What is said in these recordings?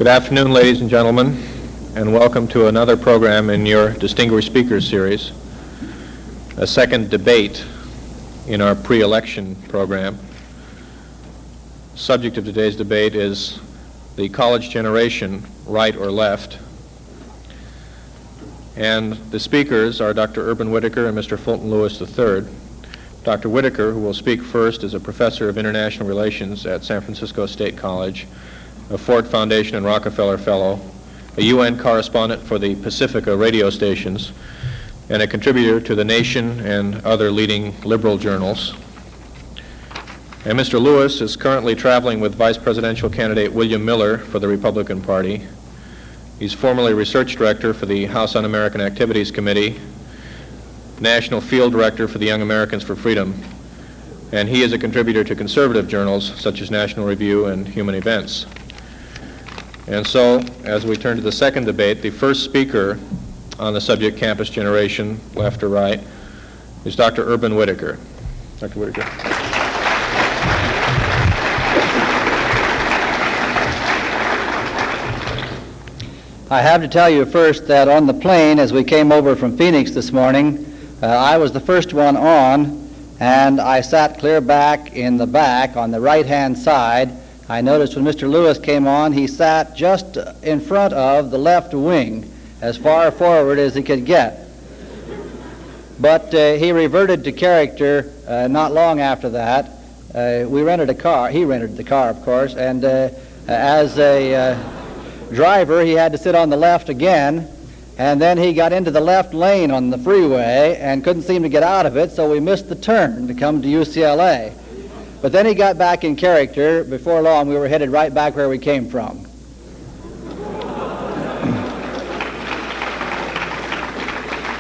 Good afternoon, ladies and gentlemen, and welcome to another program in your Distinguished Speakers Series, a second debate in our pre-election program. The subject of today's debate is the college generation, right or left. And the speakers are Dr. Urban Whittaker and Mr. Fulton Lewis III. Dr. Whittaker, who will speak first, is a professor of international relations at San Francisco State College, a Ford Foundation and Rockefeller Fellow, a UN correspondent for the Pacifica radio stations, and a contributor to The Nation and other leading liberal journals. And Mr. Lewis is currently traveling with Vice Presidential candidate William Miller for the Republican Party. He's formerly Research Director for the House Un-American Activities Committee, National Field Director for the Young Americans for Freedom, and he is a contributor to conservative journals such as National Review and Human Events. And so, as we turn to the second debate, the first speaker on the subject, campus generation, left or right, is Dr. Urban Whittaker. Dr. Whittaker. I have to tell you first that on the plane, as we came over from Phoenix this morning, I was the first one on, and I sat clear back in the back on the right-hand side. I noticed when Mr. Lewis came on, he sat just in front of the left wing, as far forward as he could get. But he reverted to character not long after that. We rented a car. He rented the car, of course, and as a driver, he had to sit on the left again, and then he got into the left lane on the freeway and couldn't seem to get out of it, so we missed the turn to come to UCLA. But then he got back in character. Before long, we were headed right back where we came from.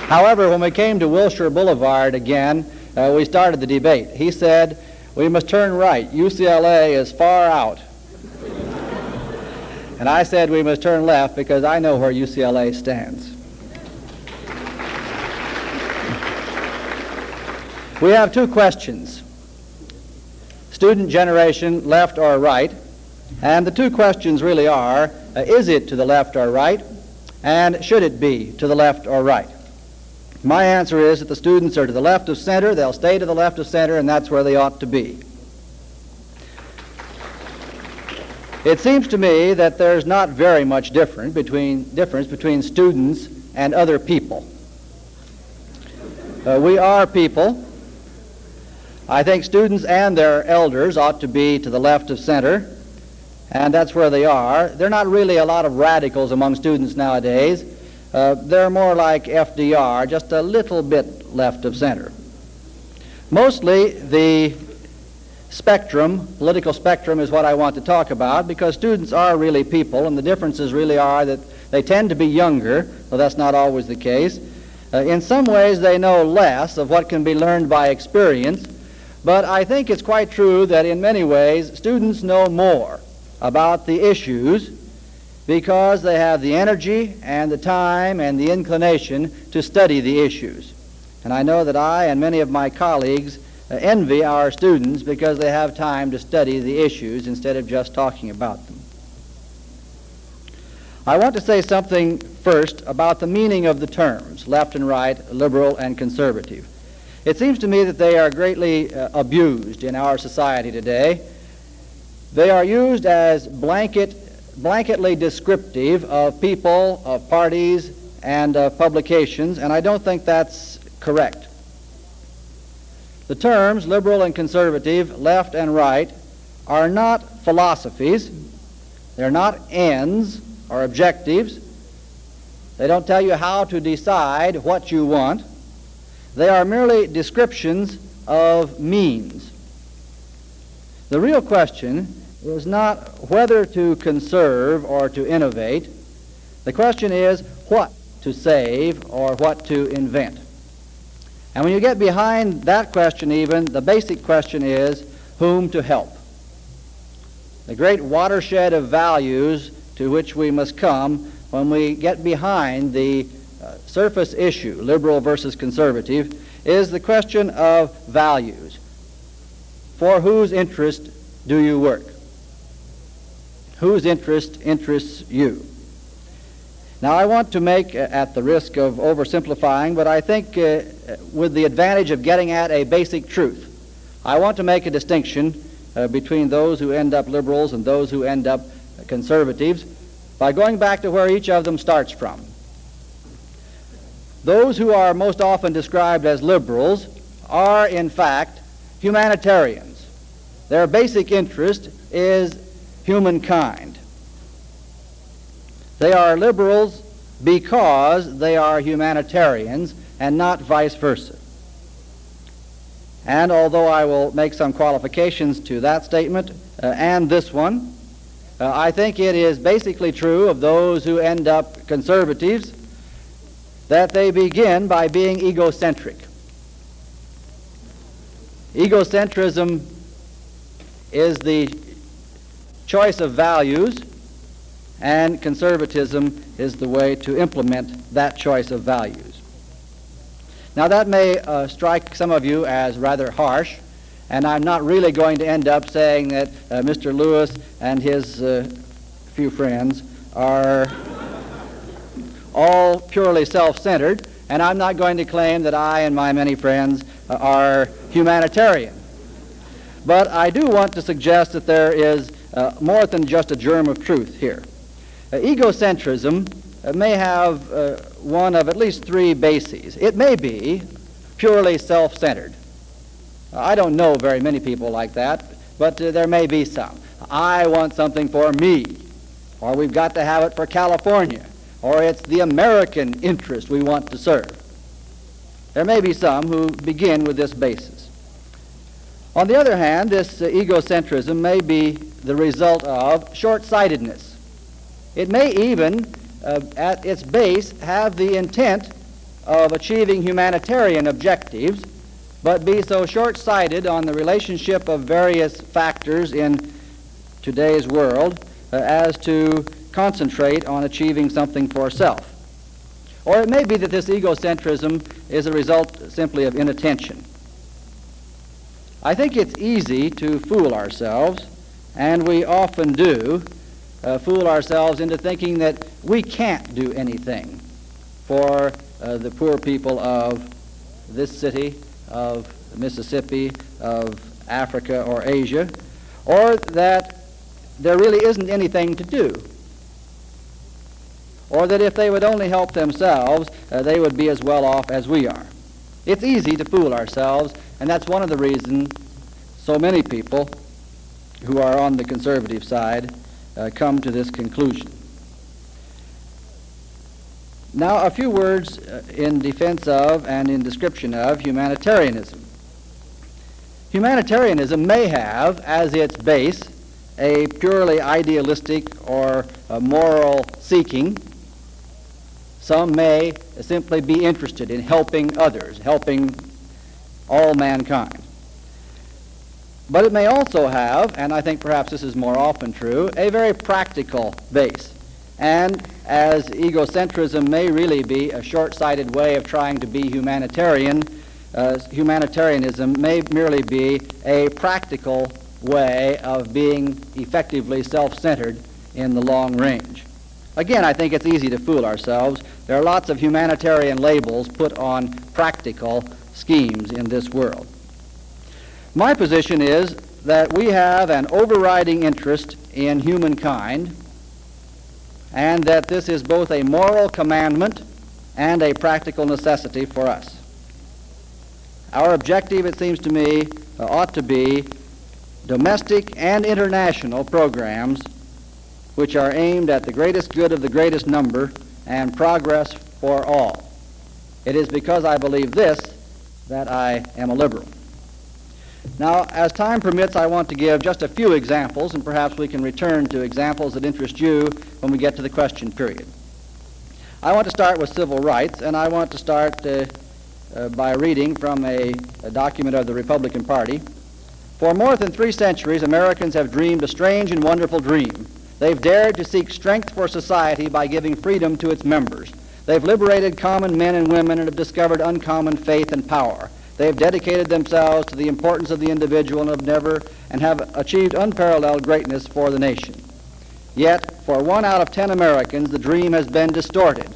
However, when we came to Wilshire Boulevard again, we started the debate. He said, "We must turn right. UCLA is far out." And I said we must turn left because I know where UCLA stands. We have two questions: student generation, left or right? And the two questions really are, is it to the left or right? And should it be to the left or right? My answer is that the students are to the left of center, they'll stay to the left of center, and that's where they ought to be. It seems to me that there's not very much difference between students and other people. We are people. I think students and their elders ought to be to the left of center, and that's where they are. There are not really a lot of radicals among students nowadays. They're more like FDR, just a little bit left of center. Mostly the spectrum, political spectrum, is what I want to talk about, because students are really people, and the differences really are that they tend to be younger, though that's not always the case. In some ways they know less of what can be learned by experience, but I think it's quite true that in many ways students know more about the issues because they have the energy and the time and the inclination to study the issues. And I know that I and many of my colleagues envy our students because they have time to study the issues instead of just talking about them. I want to say something first about the meaning of the terms left and right, liberal and conservative. It seems to me that they are greatly abused in our society today. They are used as blanketly descriptive of people, of parties, and of publications, and I don't think that's correct. The terms liberal and conservative, left and right, are not philosophies. They're not ends or objectives. They don't tell you how to decide what you want. They are merely descriptions of means. The real question is not whether to conserve or to innovate. The question is what to save or what to invent. And when you get behind that question even, the basic question is whom to help. The great watershed of values to which we must come when we get behind the surface issue, liberal versus conservative, is the question of values. For whose interest do you work? whose interest interests you. Now, I want to make, at the risk of oversimplifying, but I think with the advantage of getting at a basic truth, I want to make a distinction between those who end up liberals and those who end up conservatives by going back to where each of them starts from. Those who are most often described as liberals are, in fact, humanitarians. Their basic interest is humankind. They are liberals because they are humanitarians and not vice versa. And although I will make some qualifications to that statement and this one, I think it is basically true of those who end up conservatives that they begin by being egocentric. Egocentrism is the choice of values, and conservatism is the way to implement that choice of values. Now, that may strike some of you as rather harsh, and I'm not really going to end up saying that Mr. Lewis and his few friends are all purely self-centered, and I'm not going to claim that I and my many friends are humanitarian. But I do want to suggest that there is more than just a germ of truth here. Egocentrism may have one of at least three bases. It may be purely self-centered. I don't know very many people like that, but there may be some. I want something for me, or we've got to have it for California, or it's the American interest we want to serve. There may be some who begin with this basis. On the other hand, this egocentrism may be the result of short-sightedness. It may even, at its base, have the intent of achieving humanitarian objectives, but be so short-sighted on the relationship of various factors in today's world as to concentrate on achieving something for self. Or it may be that this egocentrism is a result simply of inattention. I think it's easy to fool ourselves, and we often do fool ourselves into thinking that we can't do anything for the poor people of this city, of Mississippi, of Africa or Asia, or that there really isn't anything to do, or that if they would only help themselves, they would be as well off as we are. It's easy to fool ourselves, and that's one of the reasons so many people who are on the conservative side come to this conclusion. Now, a few words in defense of and in description of humanitarianism. Humanitarianism may have as its base a purely idealistic or moral seeking. Some may simply be interested in helping others, helping all mankind. But it may also have, and I think perhaps this is more often true, a very practical base. And as egocentrism may really be a short-sighted way of trying to be humanitarian, humanitarianism may merely be a practical way of being effectively self-centered in the long range. Again, I think it's easy to fool ourselves. There are lots of humanitarian labels put on practical schemes in this world. My position is that we have an overriding interest in humankind, and that this is both a moral commandment and a practical necessity for us. Our objective, it seems to me, ought to be domestic and international programs which are aimed at the greatest good of the greatest number and progress for all. It is because I believe this that I am a liberal. Now, as time permits, I want to give just a few examples, and perhaps we can return to examples that interest you when we get to the question period. I want to start with civil rights, and I want to start by reading from a document of the Republican Party. For more than 3 centuries, Americans have dreamed a strange and wonderful dream. They've dared to seek strength for society by giving freedom to its members. They've liberated common men and women and have discovered uncommon faith and power. They have dedicated themselves to the importance of the individual and have achieved unparalleled greatness for the nation. Yet, for 1 out of 10 Americans, the dream has been distorted.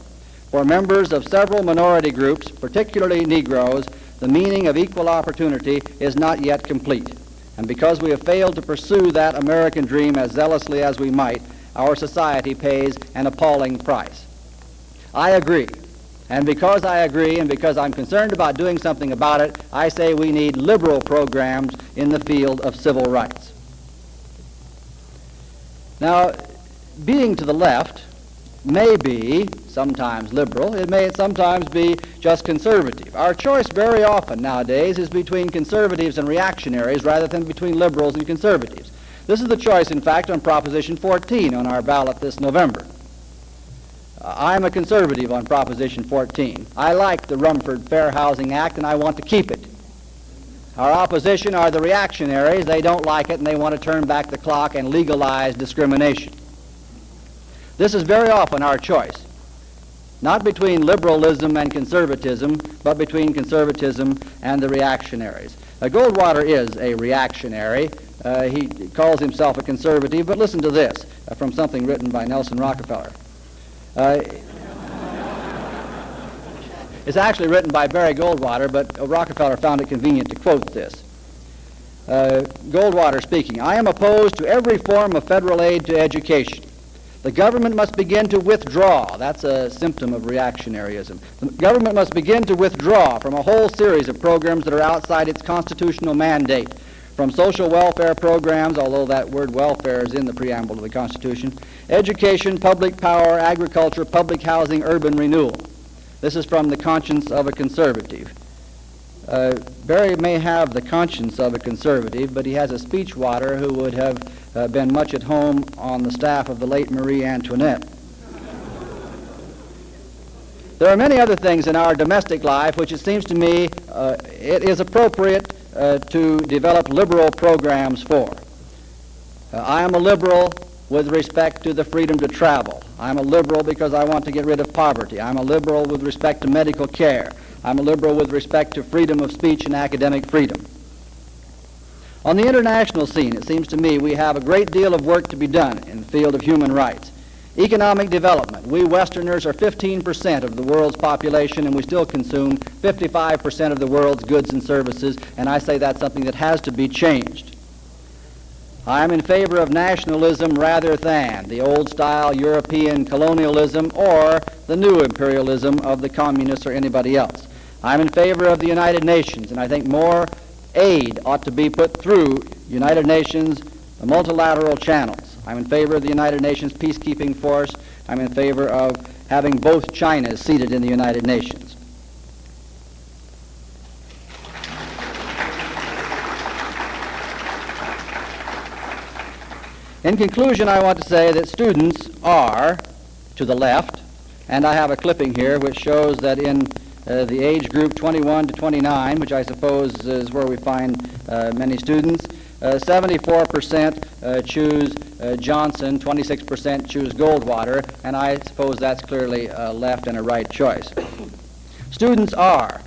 For members of several minority groups, particularly Negroes, the meaning of equal opportunity is not yet complete. And because we have failed to pursue that American dream as zealously as we might, our society pays an appalling price. I agree. And because I agree and because I'm concerned about doing something about it, I say we need liberal programs in the field of civil rights. Now, being to the left may be sometimes liberal. It may sometimes be just conservative. Our choice very often nowadays is between conservatives and reactionaries rather than between liberals and conservatives. This is the choice, in fact, on Proposition 14 on our ballot this November. I'm a conservative on Proposition 14. I like the Rumford Fair Housing Act and I want to keep it. Our opposition are the reactionaries. They don't like it and they want to turn back the clock and legalize discrimination. This is very often our choice, not between liberalism and conservatism, but between conservatism and the reactionaries. Goldwater is a reactionary. He calls himself a conservative, but listen to this from something written by Nelson Rockefeller. It's actually written by Barry Goldwater, but Rockefeller found it convenient to quote this. Goldwater speaking, "I am opposed to every form of federal aid to education. The government must begin to withdraw." That's a symptom of reactionaryism. "The government must begin to withdraw from a whole series of programs that are outside its constitutional mandate, from social welfare programs," although that word welfare is in the preamble to the Constitution, "education, public power, agriculture, public housing, urban renewal." This is from the conscience of a conservative. Barry may have the conscience of a conservative, but he has a speechwriter who would have been much at home on the staff of the late Marie Antoinette. There are many other things in our domestic life which it seems to me it is appropriate to develop liberal programs for. I am a liberal with respect to the freedom to travel. I'm a liberal because I want to get rid of poverty. I'm a liberal with respect to medical care. I'm a liberal with respect to freedom of speech and academic freedom. On the international scene, it seems to me we have a great deal of work to be done in the field of human rights. Economic development. We Westerners are 15% of the world's population, and we still consume 55% of the world's goods and services, and I say that's something that has to be changed. I'm in favor of nationalism rather than the old-style European colonialism or the new imperialism of the communists or anybody else. I'm in favor of the United Nations, and I think more aid ought to be put through United Nations multilateral channels. I'm in favor of the United Nations peacekeeping force. I'm in favor of having both Chinas seated in the United Nations. In conclusion, I want to say that students are to the left, and I have a clipping here which shows that in the age group 21 to 29, which I suppose is where we find many students, 74% choose Johnson, 26% choose Goldwater, and I suppose that's clearly a left and a right choice. Students are,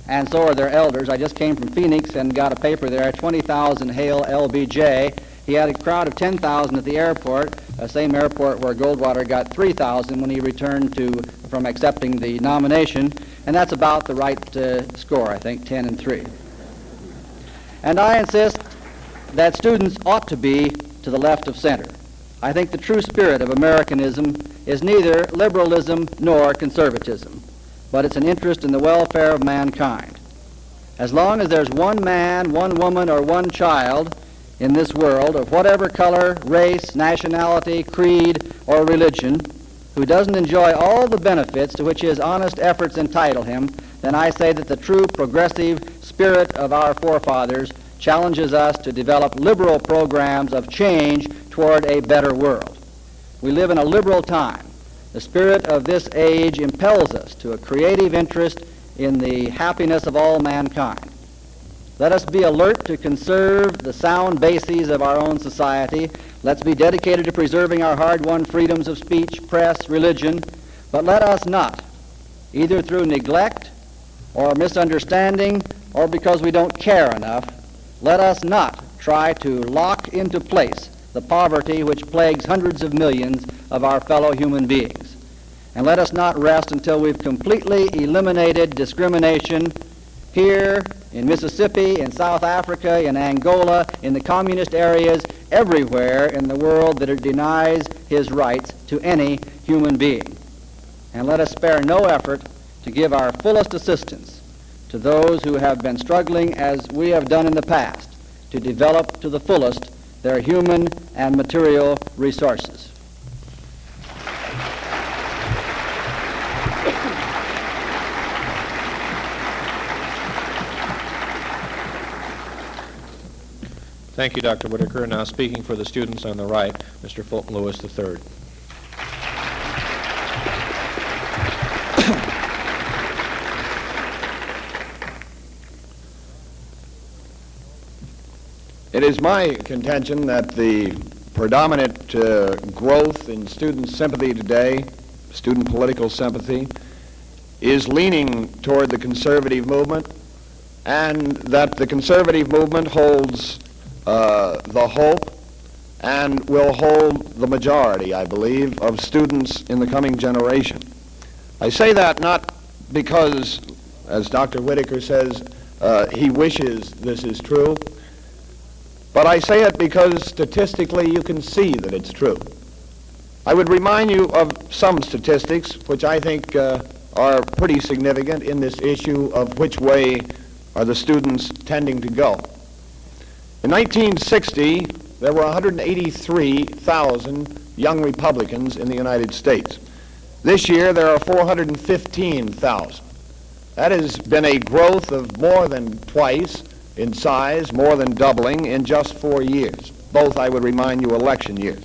and so are their elders. I just came from Phoenix and got a paper there, 20,000 hail LBJ. He had a crowd of 10,000 at the airport, same airport where Goldwater got 3,000 when he returned from accepting the nomination, and that's about the right score, I think, 10 and 3. And I insist that students ought to be to the left of center. I think the true spirit of Americanism is neither liberalism nor conservatism, but it's an interest in the welfare of mankind. As long as there's one man, one woman, or one child in this world of whatever color, race, nationality, creed, or religion who doesn't enjoy all the benefits to which his honest efforts entitle him, then I say that the true progressive spirit of our forefathers challenges us to develop liberal programs of change toward a better world. We live in a liberal time. The spirit of this age impels us to a creative interest in the happiness of all mankind. Let us be alert to conserve the sound bases of our own society. Let's be dedicated to preserving our hard-won freedoms of speech, press, religion. But let us not, either through neglect or misunderstanding or because we don't care enough, let us not try to lock into place the poverty which plagues hundreds of millions of our fellow human beings. And let us not rest until we've completely eliminated discrimination here in Mississippi, in South Africa, in Angola, in the communist areas, everywhere in the world that it denies his rights to any human being. And let us spare no effort to give our fullest assistance to those who have been struggling, as we have done in the past, to develop to the fullest their human and material resources. Thank you, Dr. Whittaker. Now speaking for the students on the right, Mr. Fulton Lewis III. It is my contention that the predominant growth in student sympathy today, student political sympathy, is leaning toward the conservative movement, and that the conservative movement holds the hope and will hold the majority, I believe, of students in the coming generation. I say that not because, as Dr. Whittaker says, he wishes this is true, but I say it because statistically you can see that it's true. I would remind you of some statistics which I think are pretty significant in this issue of which way are the students tending to go. In 1960, there were 183,000 young Republicans in the United States. This year, there are 415,000. That has been a growth of more than twice in size, more than doubling in just 4 years. Both, I would remind you, election years.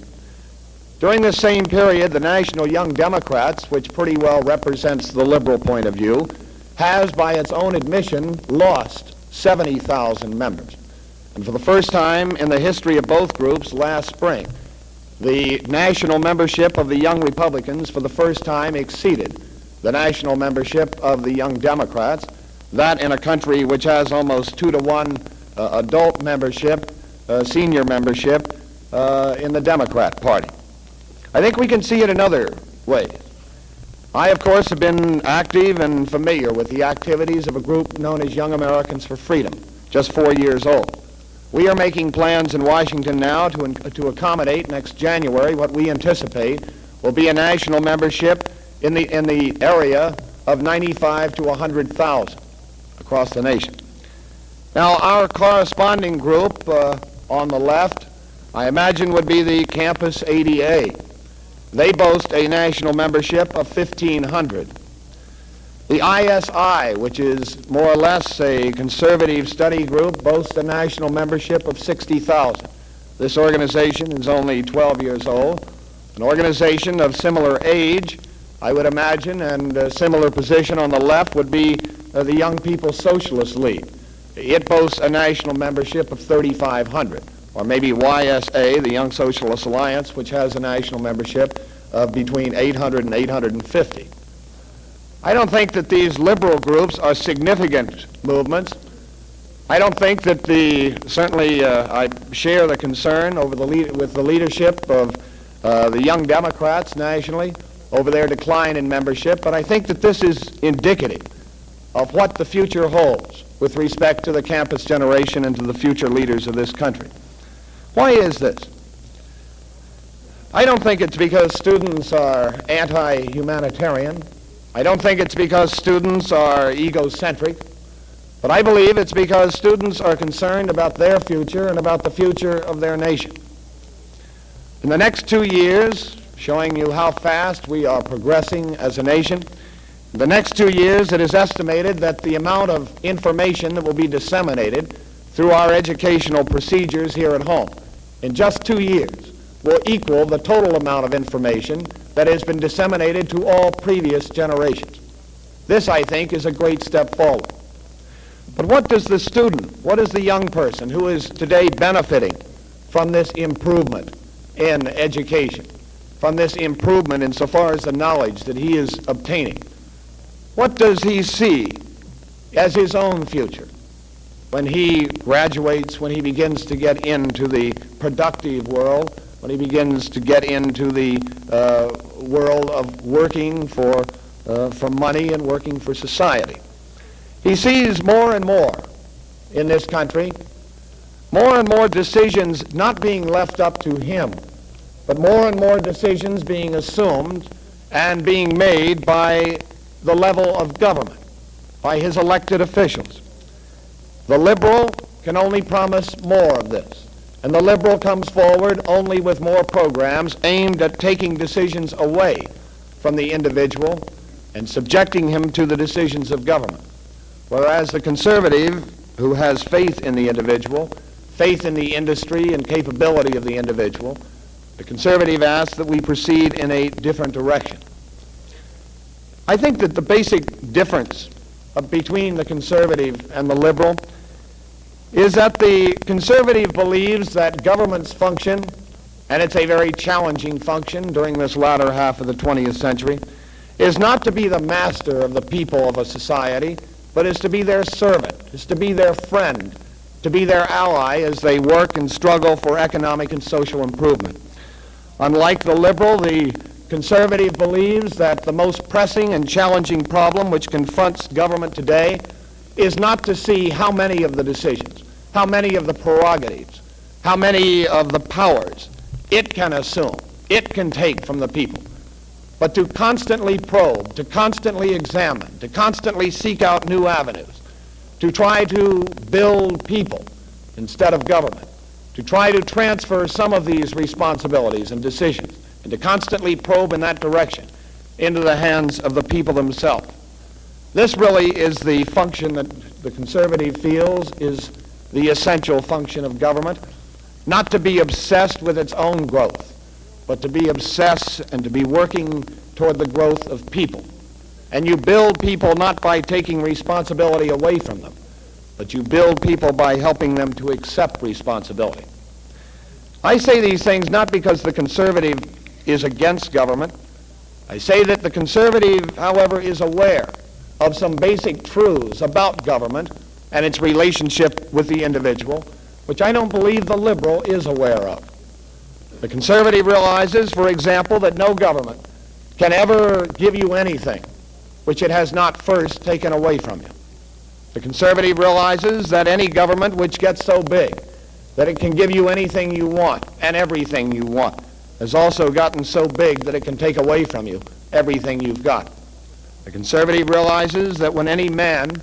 During this same period, the National Young Democrats, which pretty well represents the liberal point of view, has, by its own admission, lost 70,000 members. And for the first time in the history of both groups, last spring, the national membership of the Young Republicans for the first time exceeded the national membership of the Young Democrats, that in a country which has almost 2-to-1 adult membership, senior membership in the Democrat Party. I think we can see it in other ways. I, of course, have been active and familiar with the activities of a group known as Young Americans for Freedom, just 4 years old. We are making plans in Washington now to accommodate next January what we anticipate will be a national membership in the area of 95 to 100,000 across the nation. Now, our corresponding group on the left, I imagine, would be the Campus ADA. They boast a national membership of 1,500. The ISI, which is more or less a conservative study group, boasts a national membership of 60,000. This organization is only 12 years old. An organization of similar age, I would imagine, and a similar position on the left would be the Young People's Socialist League. It boasts a national membership of 3,500. Or maybe YSA, the Young Socialist Alliance, which has a national membership of between 800 and 850. I don't think that these liberal groups are significant movements. I don't think that certainly I share the concern with the leadership of the Young Democrats nationally over their decline in membership, but I think that this is indicative of what the future holds with respect to the campus generation and to the future leaders of this country. Why is this? I don't think it's because students are anti-humanitarian. I don't think it's because students are egocentric, but I believe it's because students are concerned about their future and about the future of their nation. In the next 2 years, showing you how fast we are progressing as a nation, in the next 2 years it is estimated that the amount of information that will be disseminated through our educational procedures here at home in just 2 years will equal the total amount of information that has been disseminated to all previous generations. This, I think, is a great step forward. But what does the student, what is the young person who is today benefiting from this improvement in education, from this improvement insofar as the knowledge that he is obtaining, what does he see as his own future? when he graduates, when he begins to get into the productive world, when he begins to get into the world of working for money and working for society. He sees more and more in this country, more and more decisions not being left up to him, but more and more decisions being assumed and being made by the level of government, by his elected officials. The liberal can only promise more of this, and the liberal comes forward only with more programs aimed at taking decisions away from the individual and subjecting him to the decisions of government. Whereas the conservative, who has faith in the individual, faith in the industry and capability of the individual, the conservative asks that we proceed in a different direction. I think that the basic difference between the conservative and the liberal is that the conservative believes that government's function, and it's a very challenging function during this latter half of the 20th century, is not to be the master of the people of a society, but is to be their servant, is to be their friend, to be their ally as they work and struggle for economic and social improvement. Unlike the liberal, the conservative believes that the most pressing and challenging problem which confronts government today is not to see how many of the decisions, how many of the prerogatives, how many of the powers it can assume, it can take from the people, but to constantly probe, to constantly examine, to constantly seek out new avenues, to try to build people instead of government, to try to transfer some of these responsibilities and decisions, and to constantly probe in that direction into the hands of the people themselves. This really is the function that the conservative feels is the essential function of government, not to be obsessed with its own growth, but to be obsessed and to be working toward the growth of people. And you build people not by taking responsibility away from them, but you build people by helping them to accept responsibility. I say these things not because the conservative is against government. I say that the conservative, however, is aware of some basic truths about government and its relationship with the individual, which I don't believe the liberal is aware of. The conservative realizes, for example, that no government can ever give you anything which it has not first taken away from you. The conservative realizes that any government which gets so big that it can give you anything you want and everything you want has also gotten so big that it can take away from you everything you've got. The conservative realizes that when any man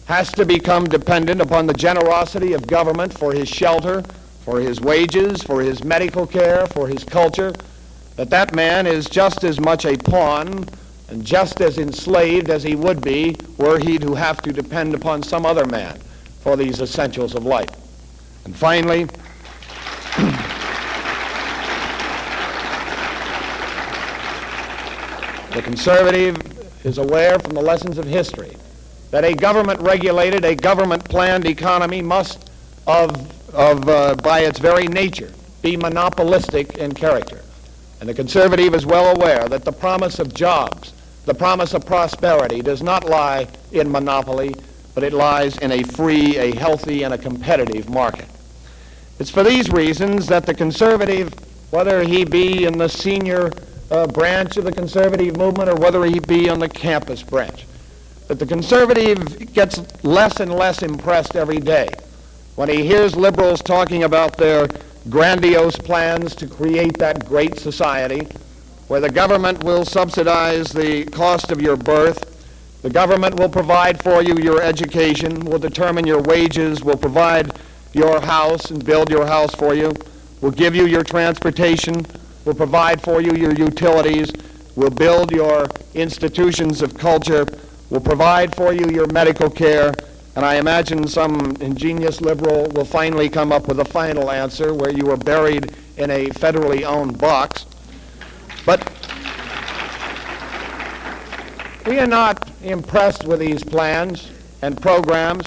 has to become dependent upon the generosity of government for his shelter, for his wages, for his medical care, for his culture, that man is just as much a pawn and just as enslaved as he would be were he to have to depend upon some other man for these essentials of life. And finally, the conservative is aware from the lessons of history that a government-regulated, a government-planned economy must, by its very nature, be monopolistic in character. And the conservative is well aware that the promise of jobs, the promise of prosperity does not lie in monopoly, but it lies in a free, a healthy, and a competitive market. It's for these reasons that the conservative, whether he be in the senior branch of the conservative movement or whether he be on the campus branch, that the conservative gets less and less impressed every day when he hears liberals talking about their grandiose plans to create that great society where the government will subsidize the cost of your birth, the government will provide for you your education, will determine your wages, will provide your house and build your house for you, will give you your transportation, will provide for you your utilities, will build your institutions of culture, will provide for you your medical care, and I imagine some ingenious liberal will finally come up with a final answer where you are buried in a federally owned box. But we are not impressed with these plans and programs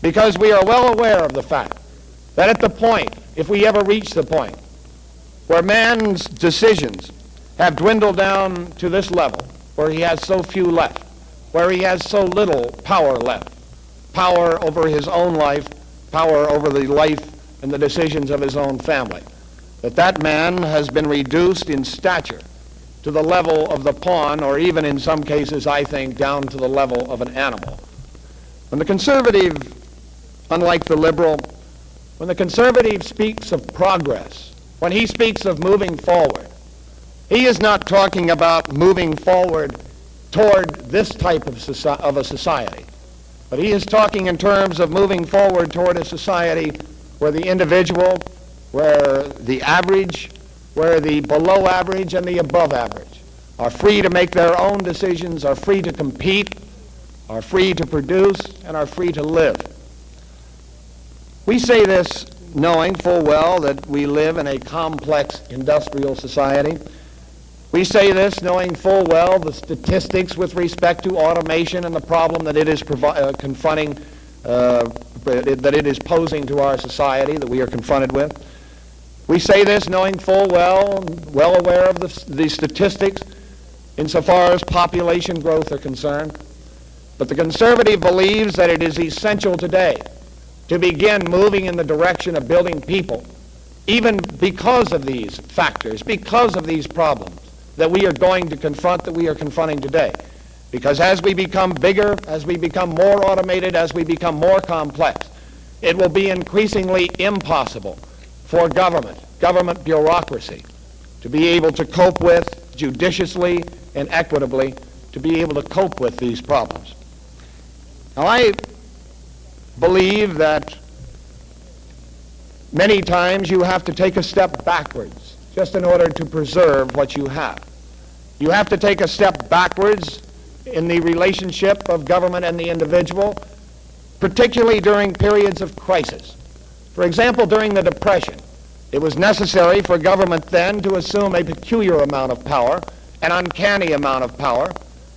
because we are well aware of the fact that at the point, if we ever reach the point, where man's decisions have dwindled down to this level, where he has so few left, where he has so little power left, power over his own life, power over the life and the decisions of his own family. That man has been reduced in stature to the level of the pawn, or even in some cases, I think, down to the level of an animal. When the conservative, unlike the liberal, when the conservative speaks of progress, when he speaks of moving forward, he is not talking about moving forward toward this type of a society, but he is talking in terms of moving forward toward a society where the individual, where the average, where the below average and the above average are free to make their own decisions, are free to compete, are free to produce, and are free to live. We say this knowing full well that we live in a complex industrial society. We say this knowing full well the statistics with respect to automation and the problem that it is confronting, that it is posing to our society, that we are confronted with. We say this knowing full well aware of the statistics insofar as population growth are concerned. But the conservative believes that it is essential today to begin moving in the direction of building people, even because of these factors, because of these problems that we are going to confront, that we are confronting today. Because as we become bigger, as we become more automated, as we become more complex, it will be increasingly impossible for government bureaucracy, to be able to cope with judiciously and equitably, to be able to cope with these problems. Now, I believe that many times you have to take a step backwards just in order to preserve what you have. You have to take a step backwards in the relationship of government and the individual, particularly during periods of crisis. For example, during the Depression, it was necessary for government then to assume a peculiar amount of power, an uncanny amount of power,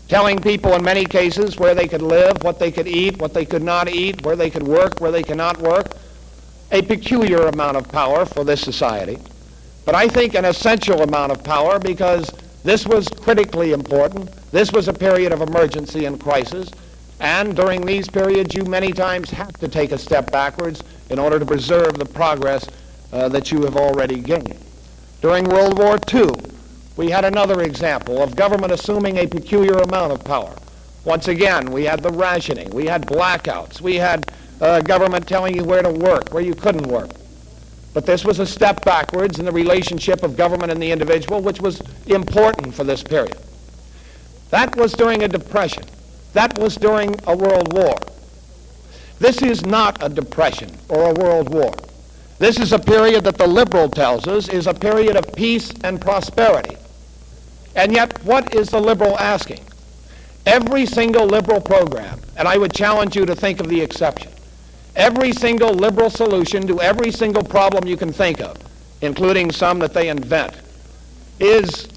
telling people in many cases where they could live, what they could eat, what they could not eat, where they could work, where they cannot work. A peculiar amount of power for this society, but I think an essential amount of power, because this was critically important. This was a period of emergency and crisis, and during these periods you many times have to take a step backwards in order to preserve the progress that you have already gained. During World War II, we had another example of government assuming a peculiar amount of power. Once again, we had the rationing, we had blackouts, we had government telling you where to work, where you couldn't work. But this was a step backwards in the relationship of government and the individual, which was important for this period. That was during a depression. That was during a world war. This is not a depression or a world war. This is a period that the liberal tells us is a period of peace and prosperity. And yet, what is the liberal asking? Every single liberal program, and I would challenge you to think of the exception, every single liberal solution to every single problem you can think of, including some that they invent, is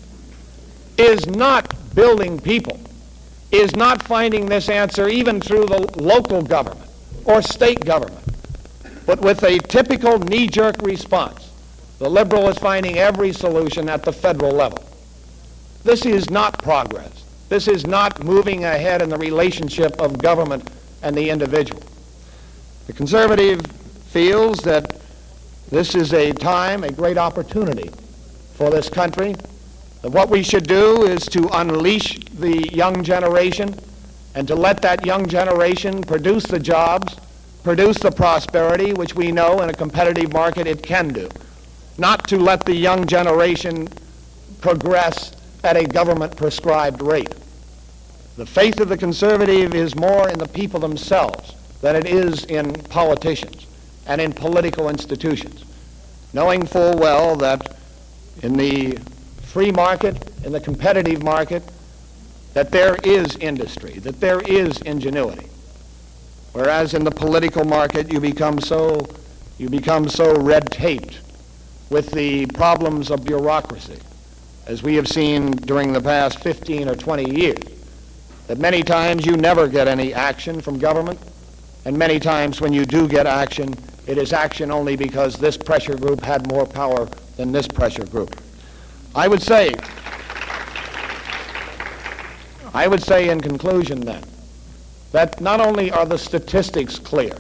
not building people, is not finding this answer even through the local government or state government, but with a typical knee-jerk response. The liberal is finding every solution at the federal level. This is not progress. This is not moving ahead in the relationship of government and the individual. The conservative feels that this is a time, a great opportunity for this country, that what we should do is to unleash the young generation and to let that young generation produce the jobs, produce the prosperity which we know in a competitive market it can do, not to let the young generation progress at a government-prescribed rate. The faith of the conservative is more in the people themselves than it is in politicians and in political institutions, knowing full well that in the free market, in the competitive market, that there is industry, that there is ingenuity. Whereas in the political market you become so red-taped with the problems of bureaucracy, as we have seen during the past 15 or 20 years, that many times you never get any action from government, and many times when you do get action, it is action only because this pressure group had more power than this pressure group. I would say in conclusion then, that not only are the statistics clear,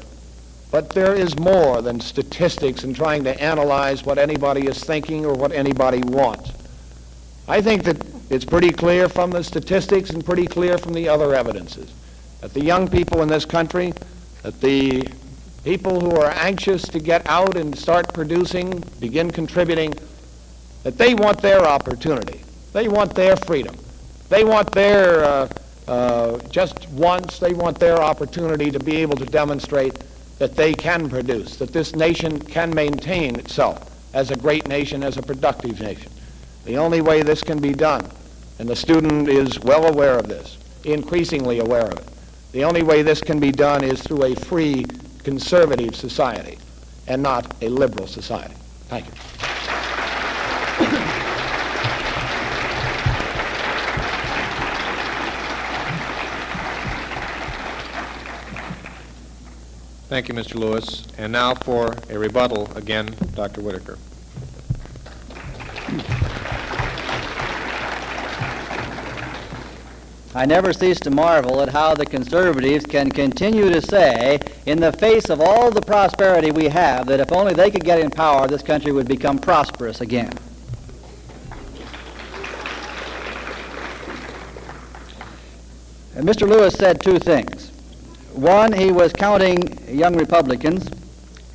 but there is more than statistics in trying to analyze what anybody is thinking or what anybody wants. I think that it's pretty clear from the statistics and pretty clear from the other evidences that the young people in this country, that the people who are anxious to get out and start producing, begin contributing, that they want their opportunity. They want their freedom. They want their, just once, they want their opportunity to be able to demonstrate that they can produce, that this nation can maintain itself as a great nation, as a productive nation. The only way this can be done, and the student is well aware of this, increasingly aware of it, the only way this can be done is through a free, conservative society and not a liberal society. Thank you. Thank you, Mr. Lewis. And now for a rebuttal, again, Dr. Whittaker. I never cease to marvel at how the conservatives can continue to say, in the face of all the prosperity we have, that if only they could get in power, this country would become prosperous again. And Mr. Lewis said two things. One, he was counting young Republicans,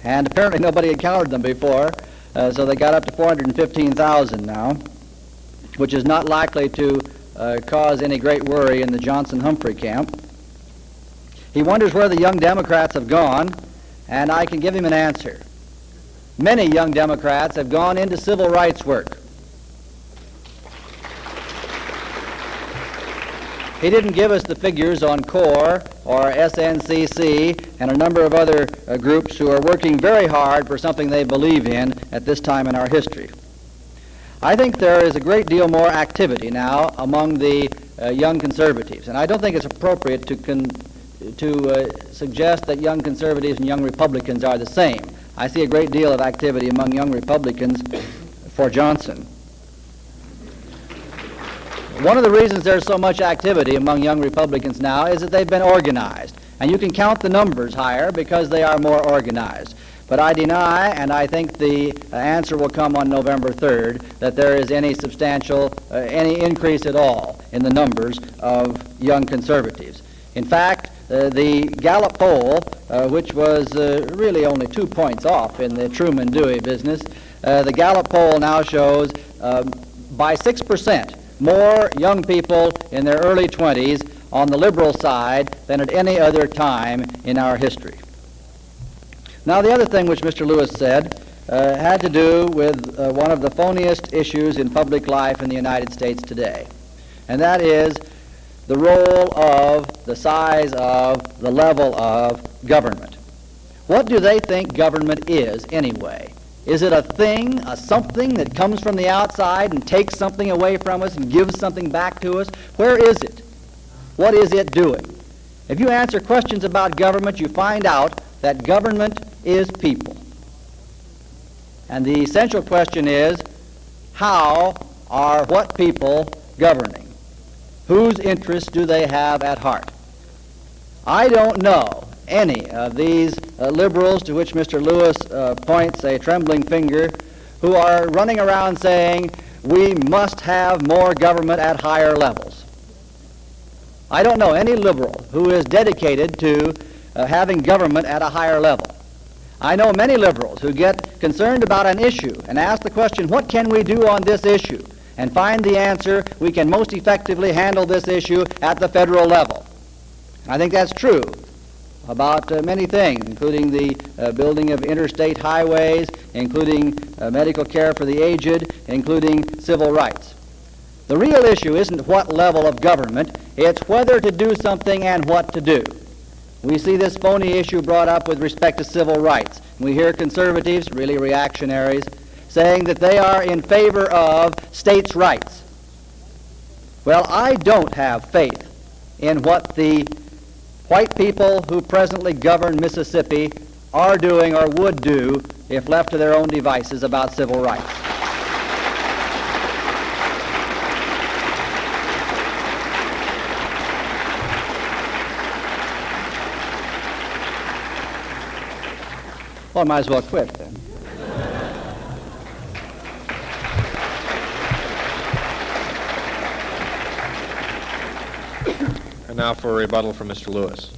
and apparently nobody had counted them before, so they got up to 415,000 now, which is not likely to cause any great worry in the Johnson-Humphrey camp. He wonders where the young Democrats have gone, and I can give him an answer. Many young Democrats have gone into civil rights work. He didn't give us the figures on CORE or SNCC and a number of other groups who are working very hard for something they believe in at this time in our history. I think there is a great deal more activity now among the young conservatives, and I don't think it's appropriate to suggest that young conservatives and young Republicans are the same. I see a great deal of activity among young Republicans for Johnson. One of the reasons there's so much activity among young Republicans now is that they've been organized. And you can count the numbers higher because they are more organized. But I deny, and I think the answer will come on November 3rd, that there is any substantial, any increase at all in the numbers of young conservatives. In fact, the Gallup poll, which was really only 2 points off in the Truman-Dewey business, the Gallup poll now shows by 6%, more young people in their early 20s on the liberal side than at any other time in our history. Now, the other thing which Mr. Lewis said had to do with one of the phoniest issues in public life in the United States today, and that is the role of, the size of, the level of government. What do they think government is anyway? Is it a thing, a something that comes from the outside and takes something away from us and gives something back to us? Where is it? What is it doing? If you answer questions about government, you find out that government is people. And the essential question is, how are what people governing? Whose interests do they have at heart? I don't know any of these liberals to which Mr. Lewis points a trembling finger, who are running around saying we must have more government at higher levels. I don't know any liberal who is dedicated to having government at a higher level. I know many liberals who get concerned about an issue and ask the question, what can we do on this issue? And find the answer, we can most effectively handle this issue at the federal level. I think that's true about many things, including the building of interstate highways, including medical care for the aged, including civil rights. The real issue isn't what level of government, it's whether to do something and what to do. We see this phony issue brought up with respect to civil rights. We hear conservatives, really reactionaries, saying that they are in favor of states' rights. Well, I don't have faith in what the white people who presently govern Mississippi are doing or would do if left to their own devices about civil rights. Well, I might as well quit then. And now for a rebuttal from Mr. Lewis.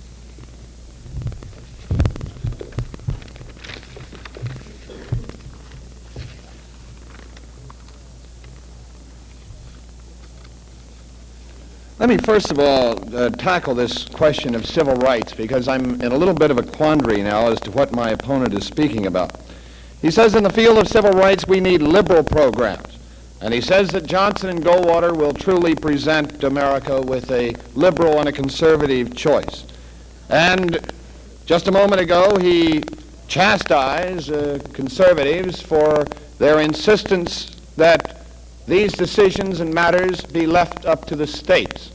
Let me first of all tackle this question of civil rights, because I'm in a little bit of a quandary now as to what my opponent is speaking about. He says in the field of civil rights we need liberal programs. And he says that Johnson and Goldwater will truly present America with a liberal and a conservative choice. And just a moment ago he chastised conservatives for their insistence that these decisions and matters be left up to the states.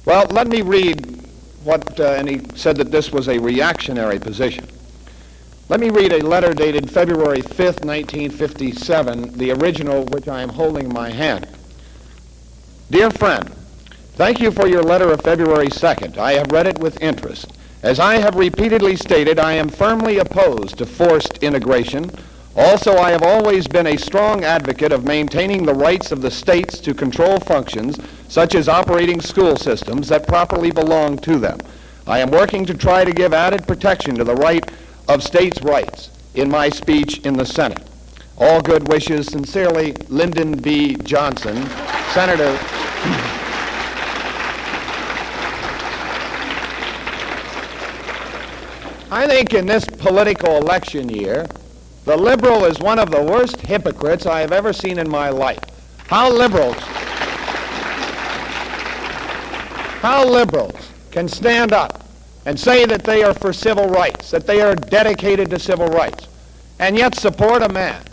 Well, let me read what, and he said that this was a reactionary position. Let me read a letter dated February 5th, 1957, the original which I am holding in my hand. Dear friend, thank you for your letter of February 2nd. I have read it with interest. As I have repeatedly stated, I am firmly opposed to forced integration. Also, I have always been a strong advocate of maintaining the rights of the states to control functions such as operating school systems that properly belong to them. I am working to try to give added protection to the right of states' rights in my speech in the Senate. All good wishes. Sincerely, Lyndon B. Johnson, Senator. I think in this political election year, the liberal is one of the worst hypocrites I have ever seen in my life. How liberals can stand up and say that they are for civil rights, that they are dedicated to civil rights, and yet support a man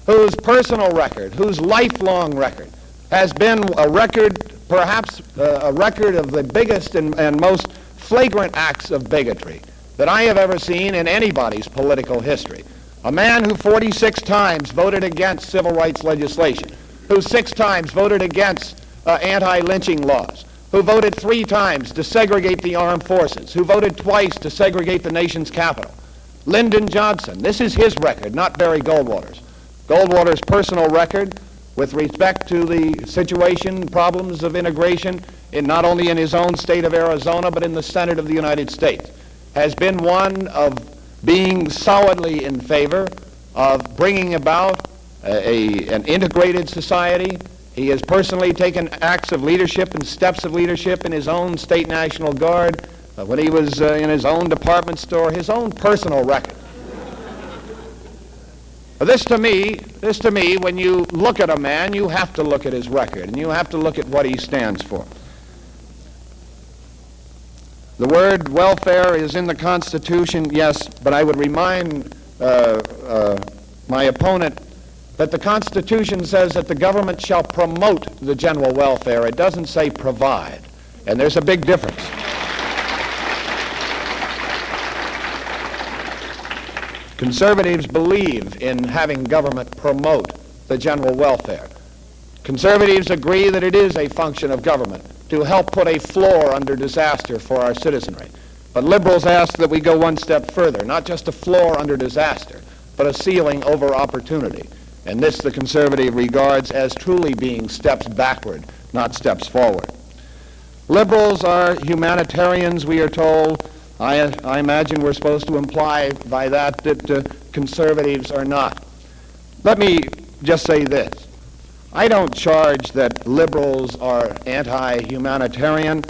whose personal record, whose lifelong record, has been a record, perhaps a record of the biggest and most flagrant acts of bigotry that I have ever seen in anybody's political history. A man who 46 times voted against civil rights legislation, who 6 times voted against anti-lynching laws, who voted 3 times to segregate the armed forces, who voted twice to segregate the nation's capital. Lyndon Johnson, this is his record, not Barry Goldwater's. Goldwater's personal record with respect to the situation, problems of integration, not only in his own state of Arizona, but in the Senate of the United States, has been one of being solidly in favor of bringing about an integrated society. He has personally taken acts of leadership and steps of leadership in his own state National Guard, when he was in his own department store, his own personal record. This to me, when you look at a man, you have to look at his record, and you have to look at what he stands for. The word welfare is in the Constitution, yes, but I would remind my opponent that the Constitution says that the government shall promote the general welfare. It doesn't say provide, and there's a big difference. Conservatives believe in having government promote the general welfare. Conservatives agree that it is a function of government to help put a floor under disaster for our citizenry. But liberals ask that we go one step further, not just a floor under disaster, but a ceiling over opportunity. And this the conservative regards as truly being steps backward, not steps forward. Liberals are humanitarians, we are told. I imagine we're supposed to imply by that conservatives are not. Let me just say this. I don't charge that liberals are anti-humanitarian.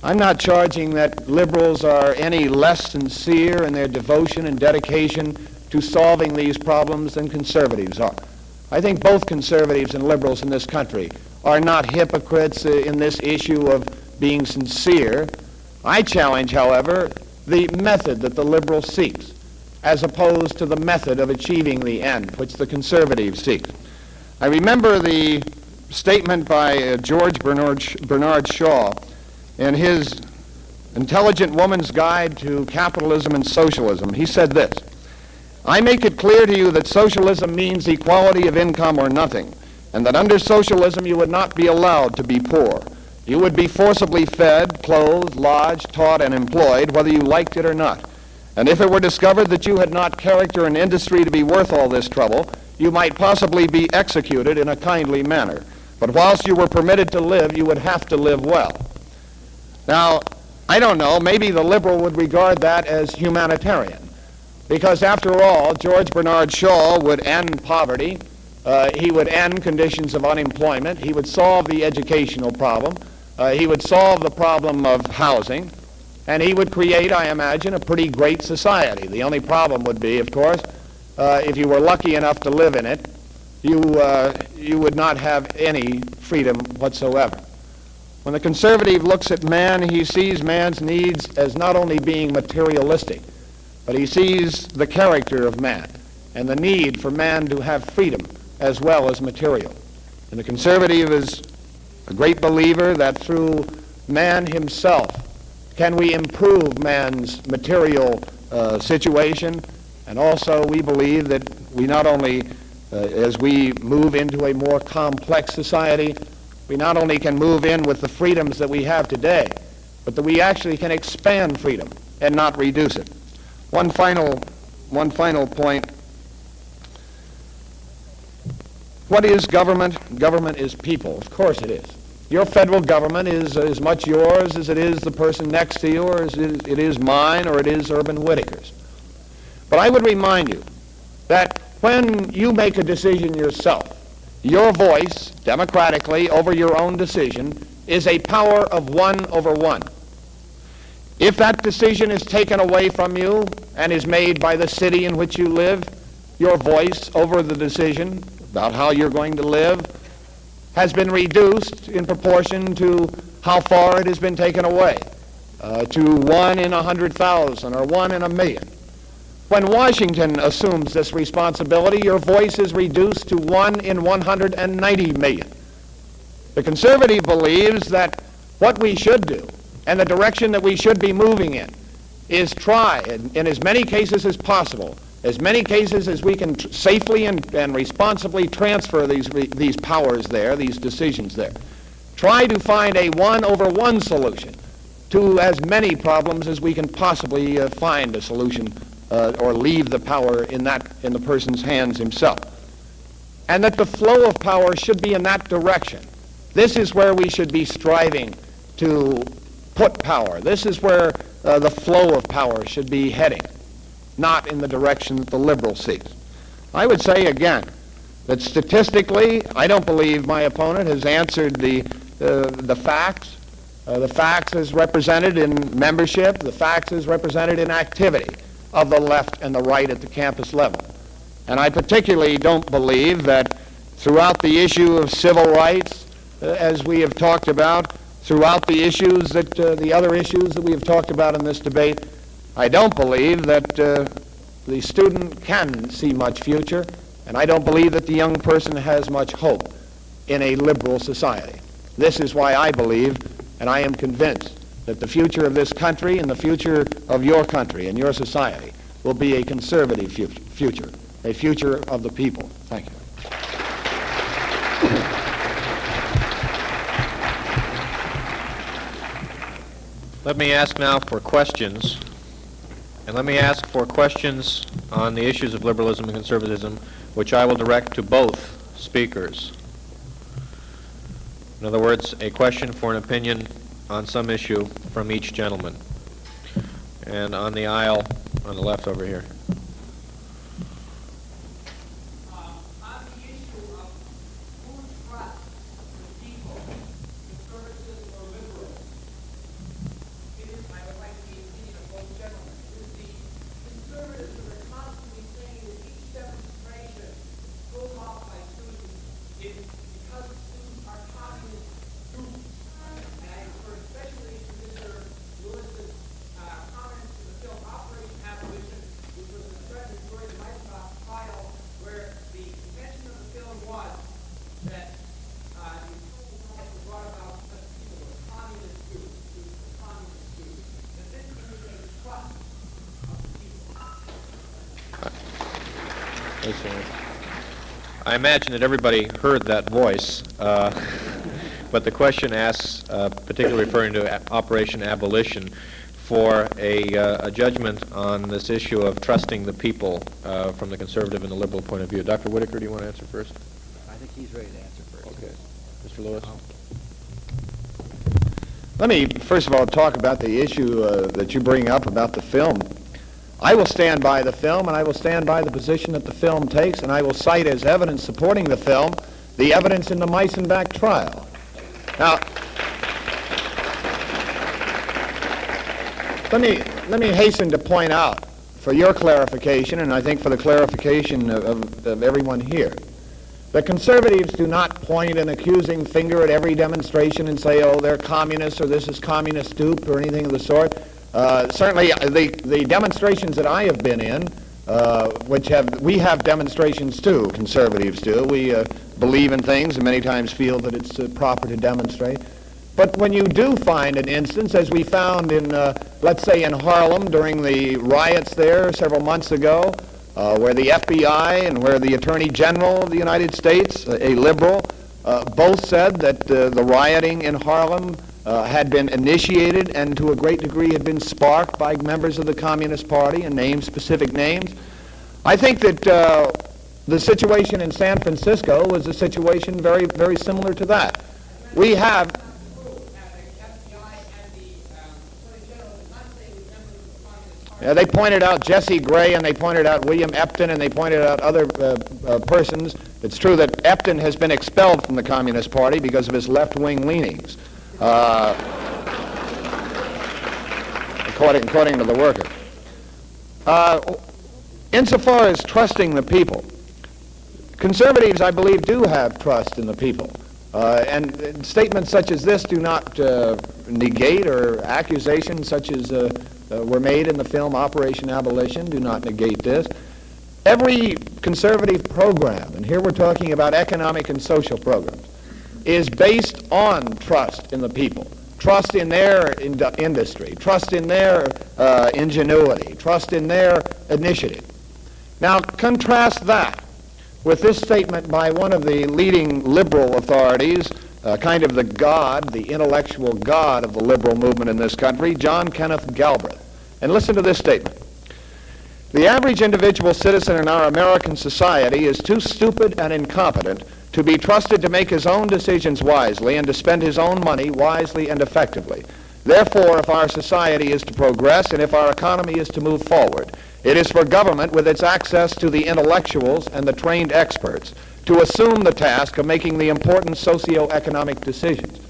I'm not charging that liberals are any less sincere in their devotion and dedication to solving these problems than conservatives are. I think both conservatives and liberals in this country are not hypocrites in this issue of being sincere. I challenge, however, the method that the liberal seeks, as opposed to the method of achieving the end, which the conservative seeks. I remember the statement by George Bernard Shaw in his Intelligent Woman's Guide to Capitalism and Socialism. He said this: I make it clear to you that socialism means equality of income or nothing, and that under socialism you would not be allowed to be poor. You would be forcibly fed, clothed, lodged, taught, and employed, whether you liked it or not. And if it were discovered that you had not character and industry to be worth all this trouble, you might possibly be executed in a kindly manner. But whilst you were permitted to live, you would have to live well. Now, I don't know, maybe the liberal would regard that as humanitarian, because after all, George Bernard Shaw would end poverty, he would end conditions of unemployment, he would solve the educational problem, he would solve the problem of housing, and he would create, I imagine, a pretty great society. The only problem would be, of course, if you were lucky enough to live in it, you would not have any freedom whatsoever. When the conservative looks at man, he sees man's needs as not only being materialistic, but he sees the character of man and the need for man to have freedom as well as material. And the conservative is a great believer that through man himself can we improve man's material situation, and also we believe that we not only, as we move into a more complex society, we not only can move in with the freedoms that we have today, but that we actually can expand freedom and not reduce it. One final point. What is government? Government is people. Of course it is. Your federal government is as much yours as it is the person next to you, or as it is mine, or it is Urban Whittaker's. But I would remind you that when you make a decision yourself, your voice, democratically, over your own decision, is a power of 1 over 1. If that decision is taken away from you and is made by the city in which you live, your voice over the decision about how you're going to live has been reduced in proportion to how far it has been taken away, to 1 in 100,000 or 1 in a million. When Washington assumes this responsibility, your voice is reduced to 1 in 190 million. The conservative believes that what we should do and the direction that we should be moving in is try, in as many cases as possible, as many cases as we can safely and responsibly transfer these powers there, these decisions there. Try to find a 1 over 1 solution to as many problems as we can possibly find a solution or leave the power in the person's hands himself. And that the flow of power should be in that direction. This is where we should be striving to put power. This is where the flow of power should be heading, not in the direction that the liberal seeks. I would say again that statistically, I don't believe my opponent has answered the facts. The facts as represented in membership, the facts as represented in activity of the left and the right at the campus level. And I particularly don't believe that throughout the issue of civil rights, as we have talked about, throughout the issues the other issues that we have talked about in this debate, I don't believe that the student can see much future, and I don't believe that the young person has much hope in a liberal society. This is why I believe, and I am convinced, that the future of this country and the future of your country and your society will be a conservative future, a future of the people. Thank you. Let me ask now for questions. And let me ask for questions on the issues of liberalism and conservatism, which I will direct to both speakers. In other words, a question for an opinion on some issue from each gentleman. And on the aisle on the left over here. On the issue of who trusts the people, conservatives or liberals, I would like to be the opinion of both gentlemen. It is the conservatives who are constantly saying that each demonstration goes off by students is because students are communist groups. And I refer especially to Mr. Lewis's comments in the film Operation Abolition, which was a threatened story that Microsoft filed, where the contention of the film was that the approval was brought about because people were communist groups, that this is a trust of the people. I imagine that everybody heard that voice, but the question asks, particularly referring to Operation Abolition, for a judgment on this issue of trusting the people from the conservative and the liberal point of view. Dr. Whittaker, do you want to answer first? I think he's ready to answer first. Okay. Mr. Lewis? Let me, first of all, talk about the issue that you bring up about the film. I will stand by the film, and I will stand by the position that the film takes, and I will cite as evidence supporting the film the evidence in the Meisenbach trial. Now, let me hasten to point out, for your clarification, and I think for the clarification of everyone here, that conservatives do not point an accusing finger at every demonstration and say, oh, they're communists, or this is communist dupe, or anything of the sort. Certainly, the demonstrations that I have been in, we have demonstrations too, conservatives do. We believe in things and many times feel that it's proper to demonstrate. But when you do find an instance, as we found in, let's say in Harlem during the riots there several months ago, where the FBI and where the Attorney General of the United States, a liberal, both said that the rioting in Harlem had been initiated and to a great degree had been sparked by members of the Communist Party and named specific names. I think that the situation in San Francisco was a situation very, very similar to that. We have... they pointed out Jesse Gray, and they pointed out William Epton, and they pointed out other persons. It's true that Epton has been expelled from the Communist Party because of his left-wing leanings, according to the Worker. Insofar as trusting the people, conservatives, I believe, do have trust in the people. And statements such as this do not negate, or accusations such as were made in the film Operation Abolition do not negate this. Every conservative program, and here we're talking about economic and social programs, is based on trust in the people, trust in their industry, trust in their ingenuity, trust in their initiative. Now contrast that with this statement by one of the leading liberal authorities, kind of the god, the intellectual god of the liberal movement in this country, John Kenneth Galbraith. And listen to this statement. The average individual citizen in our American society is too stupid and incompetent to be trusted to make his own decisions wisely and to spend his own money wisely and effectively. Therefore, if our society is to progress and if our economy is to move forward, it is for government, with its access to the intellectuals and the trained experts, to assume the task of making the important socio-economic decisions.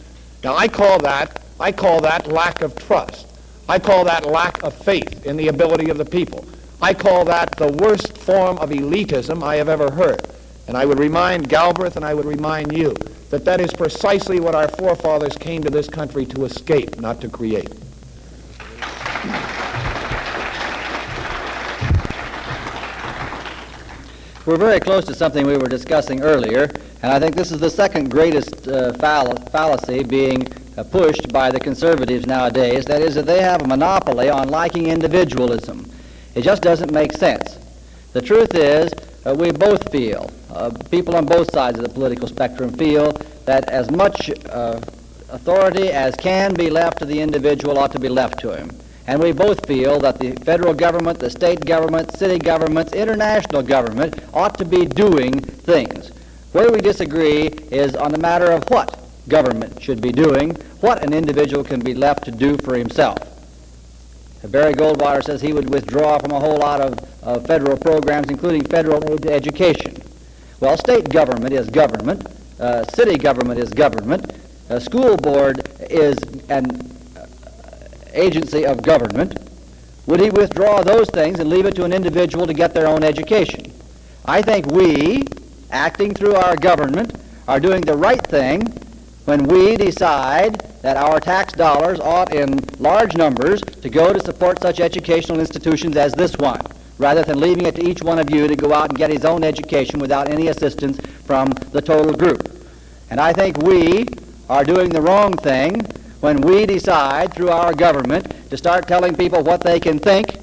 Now, I call that lack of trust. I call that lack of faith in the ability of the people. I call that the worst form of elitism I have ever heard. And I would remind Galbraith and I would remind you that that is precisely what our forefathers came to this country to escape, not to create. We're very close to something we were discussing earlier, and I think this is the second greatest fallacy being pushed by the conservatives nowadays. That is, that they have a monopoly on liking individualism. It just doesn't make sense. The truth is, we both feel, people on both sides of the political spectrum feel that as much authority as can be left to the individual ought to be left to him. And we both feel that the federal government, the state government, city governments, international government ought to be doing things. Where we disagree is on the matter of what government should be doing, what an individual can be left to do for himself. Barry Goldwater says he would withdraw from a whole lot of federal programs, including federal aid to education. Well, state government is government, city government is government, a school board is an agency of government. Would he withdraw those things and leave it to an individual to get their own education? I think we, acting through our government, are doing the right thing when we decide that our tax dollars ought in large numbers to go to support such educational institutions as this one, rather than leaving it to each one of you to go out and get his own education without any assistance from the total group. And I think we are doing the wrong thing when we decide through our government to start telling people what they can think,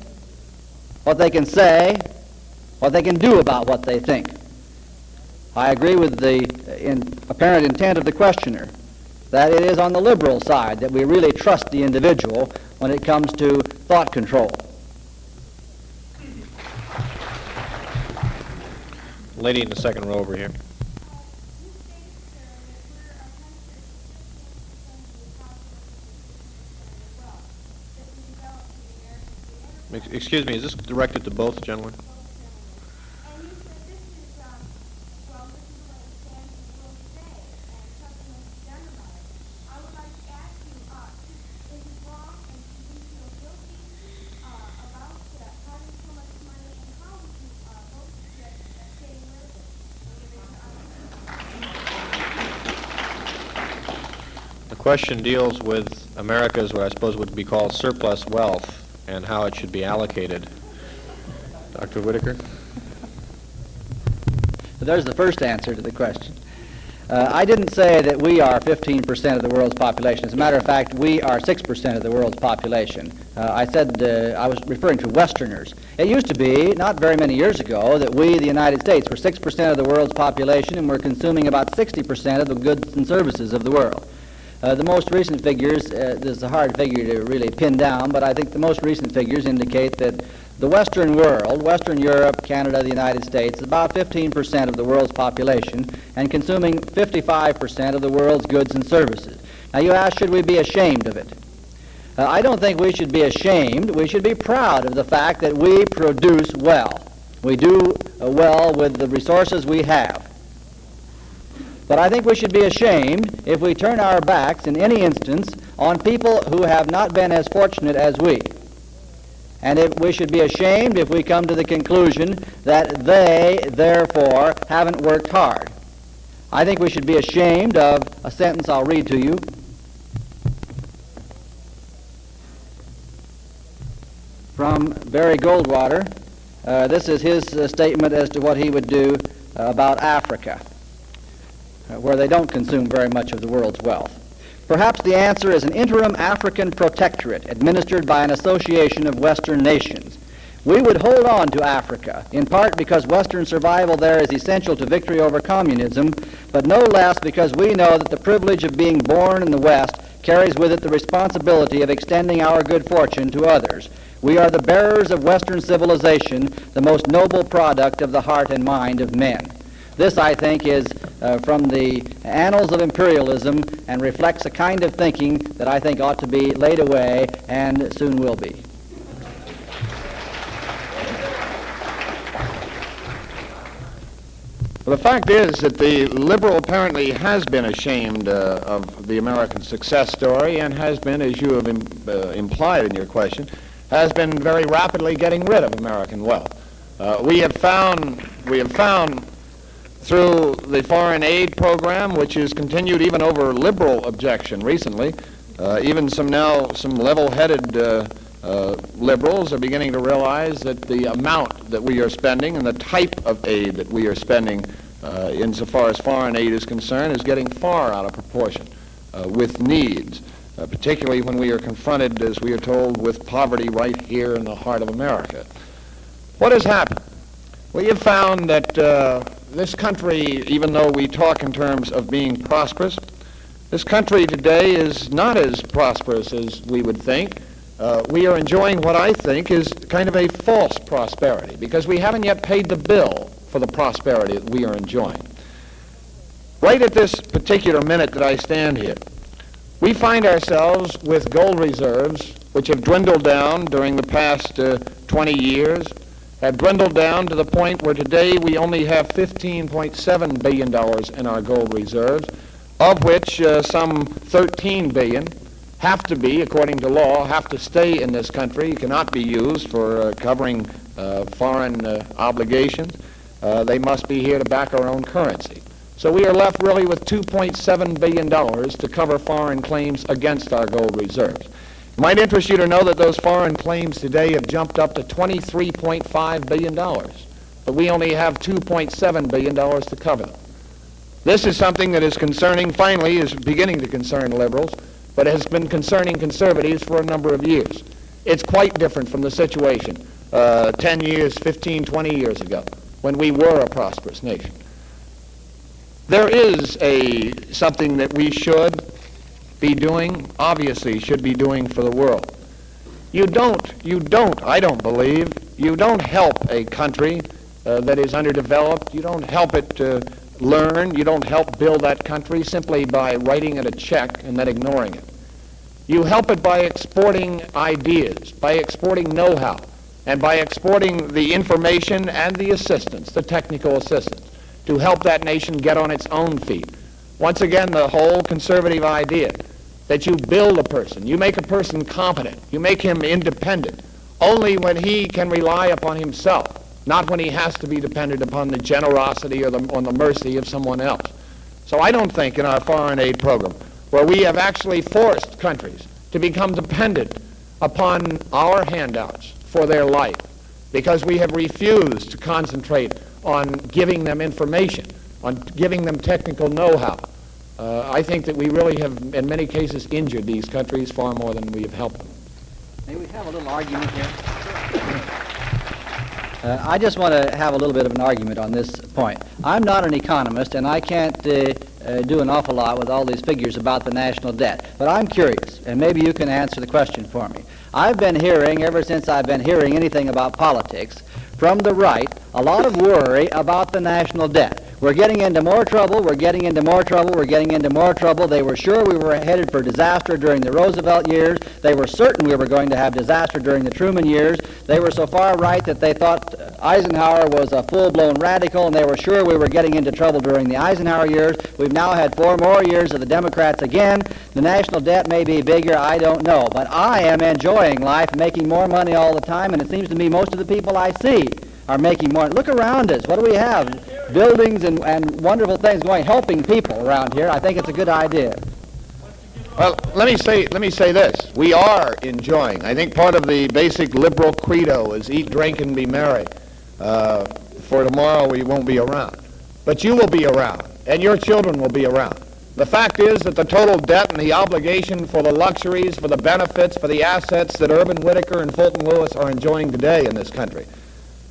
what they can say, what they can do about what they think. I agree with the apparent intent of the questioner. that it is on the liberal side that we really trust the individual when it comes to thought control. Lady in the second row over here. Excuse me, is this directed to both gentlemen? The question deals with America's, what I suppose would be called surplus wealth, and how it should be allocated. Dr. Whittaker? There's the first answer to the question. I didn't say that we are 15% of the world's population. As a matter of fact, we are 6% of the world's population. I said I was referring to Westerners. It used to be, not very many years ago, that we, the United States, were 6% of the world's population and we're consuming about 60% of the goods and services of the world. The most recent figures, this is a hard figure to really pin down, but I think the most recent figures indicate that the Western world, Western Europe, Canada, the United States, is about 15% of the world's population and consuming 55% of the world's goods and services. Now you ask, should we be ashamed of it? I don't think we should be ashamed. We should be proud of the fact that we produce well. We do well with the resources we have. But I think we should be ashamed if we turn our backs in any instance on people who have not been as fortunate as we. And if we should be ashamed if we come to the conclusion that they, therefore, haven't worked hard. I think we should be ashamed of a sentence I'll read to you. From Barry Goldwater. This is his statement as to what he would do about Africa, where they don't consume very much of the world's wealth. Perhaps the answer is an interim African protectorate administered by an association of Western nations. We would hold on to Africa, in part because Western survival there is essential to victory over communism, but no less because we know that the privilege of being born in the West carries with it the responsibility of extending our good fortune to others. We are the bearers of Western civilization, the most noble product of the heart and mind of men. This, I think, is from the annals of imperialism and reflects a kind of thinking that I think ought to be laid away and soon will be. Well, the fact is that the liberal apparently has been ashamed of the American success story and has been, as you have implied in your question, has been very rapidly getting rid of American wealth. We have found through the foreign aid program, which has continued even over liberal objection recently, even some level-headed liberals are beginning to realize that the amount that we are spending and the type of aid that we are spending insofar as foreign aid is concerned is getting far out of proportion with needs, particularly when we are confronted, as we are told, with poverty right here in the heart of America. What has happened? We have found that this country, even though we talk in terms of being prosperous, this country today is not as prosperous as we would think. We are enjoying what I think is kind of a false prosperity because we haven't yet paid the bill for the prosperity that we are enjoying. Right at this particular minute that I stand here, we find ourselves with gold reserves which have dwindled down during the past 20 years, have dwindled down to the point where today we only have $15.7 billion in our gold reserves, of which some $13 billion have to be, according to law, have to stay in this country, cannot be used for covering foreign obligations. They must be here to back our own currency. So we are left really with $2.7 billion to cover foreign claims against our gold reserves. It might interest you to know that those foreign claims today have jumped up to $23.5 billion, but we only have $2.7 billion to cover them. This is something that is concerning, finally, is beginning to concern liberals, but has been concerning conservatives for a number of years. It's quite different from the situation 10 years, 15, 20 years ago, when we were a prosperous nation. There is something that we should be doing, obviously should be doing for the world. You don't, I don't believe, you don't help a country that is underdeveloped. You don't help it to learn. You don't help build that country simply by writing it a check and then ignoring it. You help it by exporting ideas, by exporting know-how, and by exporting the information and the assistance, the technical assistance, to help that nation get on its own feet. Once again, the whole conservative idea that you build a person, you make a person competent, you make him independent, only when he can rely upon himself, not when he has to be dependent upon the generosity or on the mercy of someone else. So I don't think in our foreign aid program, where we have actually forced countries to become dependent upon our handouts for their life, because we have refused to concentrate on giving them information, on giving them technical know-how. I think that we really have, in many cases, injured these countries far more than we have helped them. May we have a little argument here? I just want to have a little bit of an argument on this point. I'm not an economist, and I can't do an awful lot with all these figures about the national debt. But I'm curious, and maybe you can answer the question for me. I've been hearing, ever since I've been hearing anything about politics, from the right, a lot of worry about the national debt. We're getting into more trouble, we're getting into more trouble, we're getting into more trouble. They were sure we were headed for disaster during the Roosevelt years. They were certain we were going to have disaster during the Truman years. They were so far right that they thought Eisenhower was a full-blown radical, and they were sure we were getting into trouble during the Eisenhower years. We've now had 4 more years of the Democrats again. The national debt may be bigger, I don't know. But I am enjoying life, making more money all the time, and it seems to me most of the people I see are making more. Look around us. What do we have? Buildings and wonderful things going, helping people around here. I think it's a good idea. Well, let me say this. We are enjoying. I think part of the basic liberal credo is eat, drink, and be merry. For tomorrow we won't be around. But you will be around, and your children will be around. The fact is that the total debt and the obligation for the luxuries, for the benefits, for the assets that Urban Whittaker and Fulton Lewis are enjoying today in this country,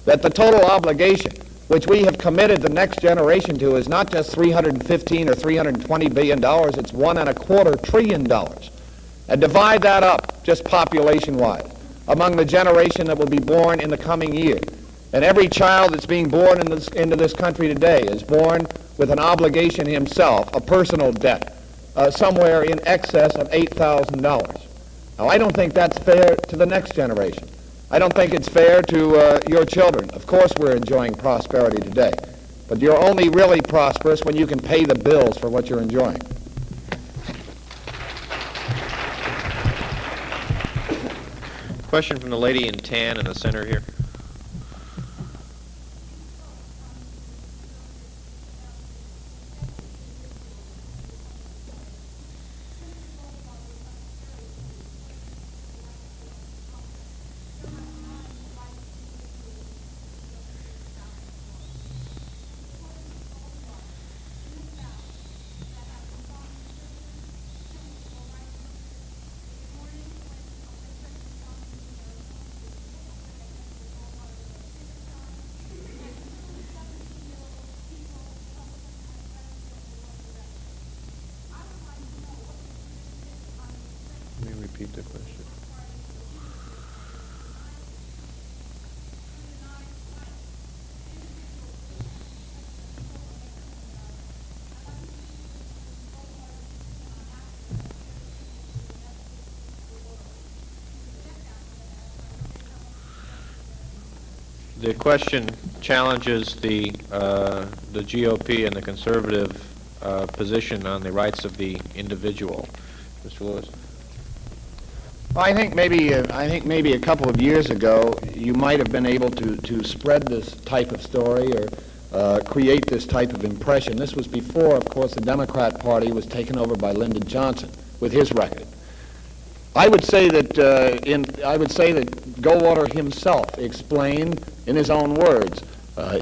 that the total obligation which we have committed the next generation to is not just $315 or $320 billion, it's $1.25 trillion. And divide that up, just population-wise, among the generation that will be born in the coming year. And every child that's being born into this country today is born with an obligation himself, a personal debt, somewhere in excess of $8,000. Now, I don't think that's fair to the next generation. I don't think it's fair to your children. Of course we're enjoying prosperity today, but you're only really prosperous when you can pay the bills for what you're enjoying. Question from the lady in tan in the center here. Let me repeat the question. The question challenges the GOP and the conservative position on the rights of the individual. Mr. Lewis. Well, I think maybe a couple of years ago you might have been able to spread this type of story or create this type of impression. This was before, of course, the Democrat Party was taken over by Lyndon Johnson with his record. I would say that Goldwater himself explained in his own words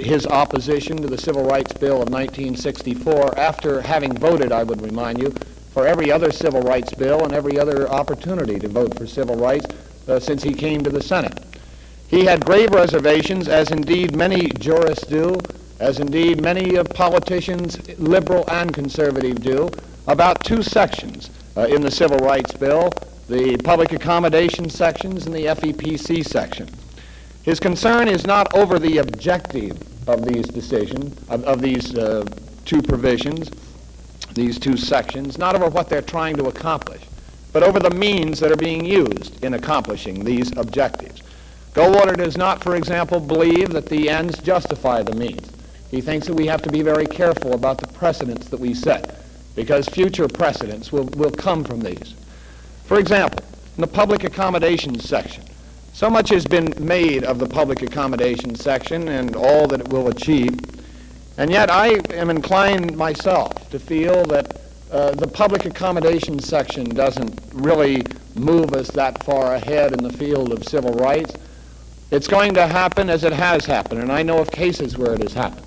his opposition to the Civil Rights Bill of 1964 after having voted, I would remind you, for every other civil rights bill and every other opportunity to vote for civil rights since he came to the Senate. He had grave reservations, as indeed many jurists do, as indeed many politicians, liberal and conservative, do, about 2 sections in the Civil Rights Bill, the public accommodation sections and the FEPC section. His concern is not over the objective of these decisions, of these two provisions, these two sections, not over what they're trying to accomplish, but over the means that are being used in accomplishing these objectives. Goldwater does not, for example, believe that the ends justify the means. He thinks that we have to be very careful about the precedents that we set, because future precedents will come from these. For example, in the public accommodations section, so much has been made of the public accommodations section and all that it will achieve, and yet I am inclined myself to feel that the public accommodations section doesn't really move us that far ahead in the field of civil rights. It's going to happen as it has happened, and I know of cases where it has happened,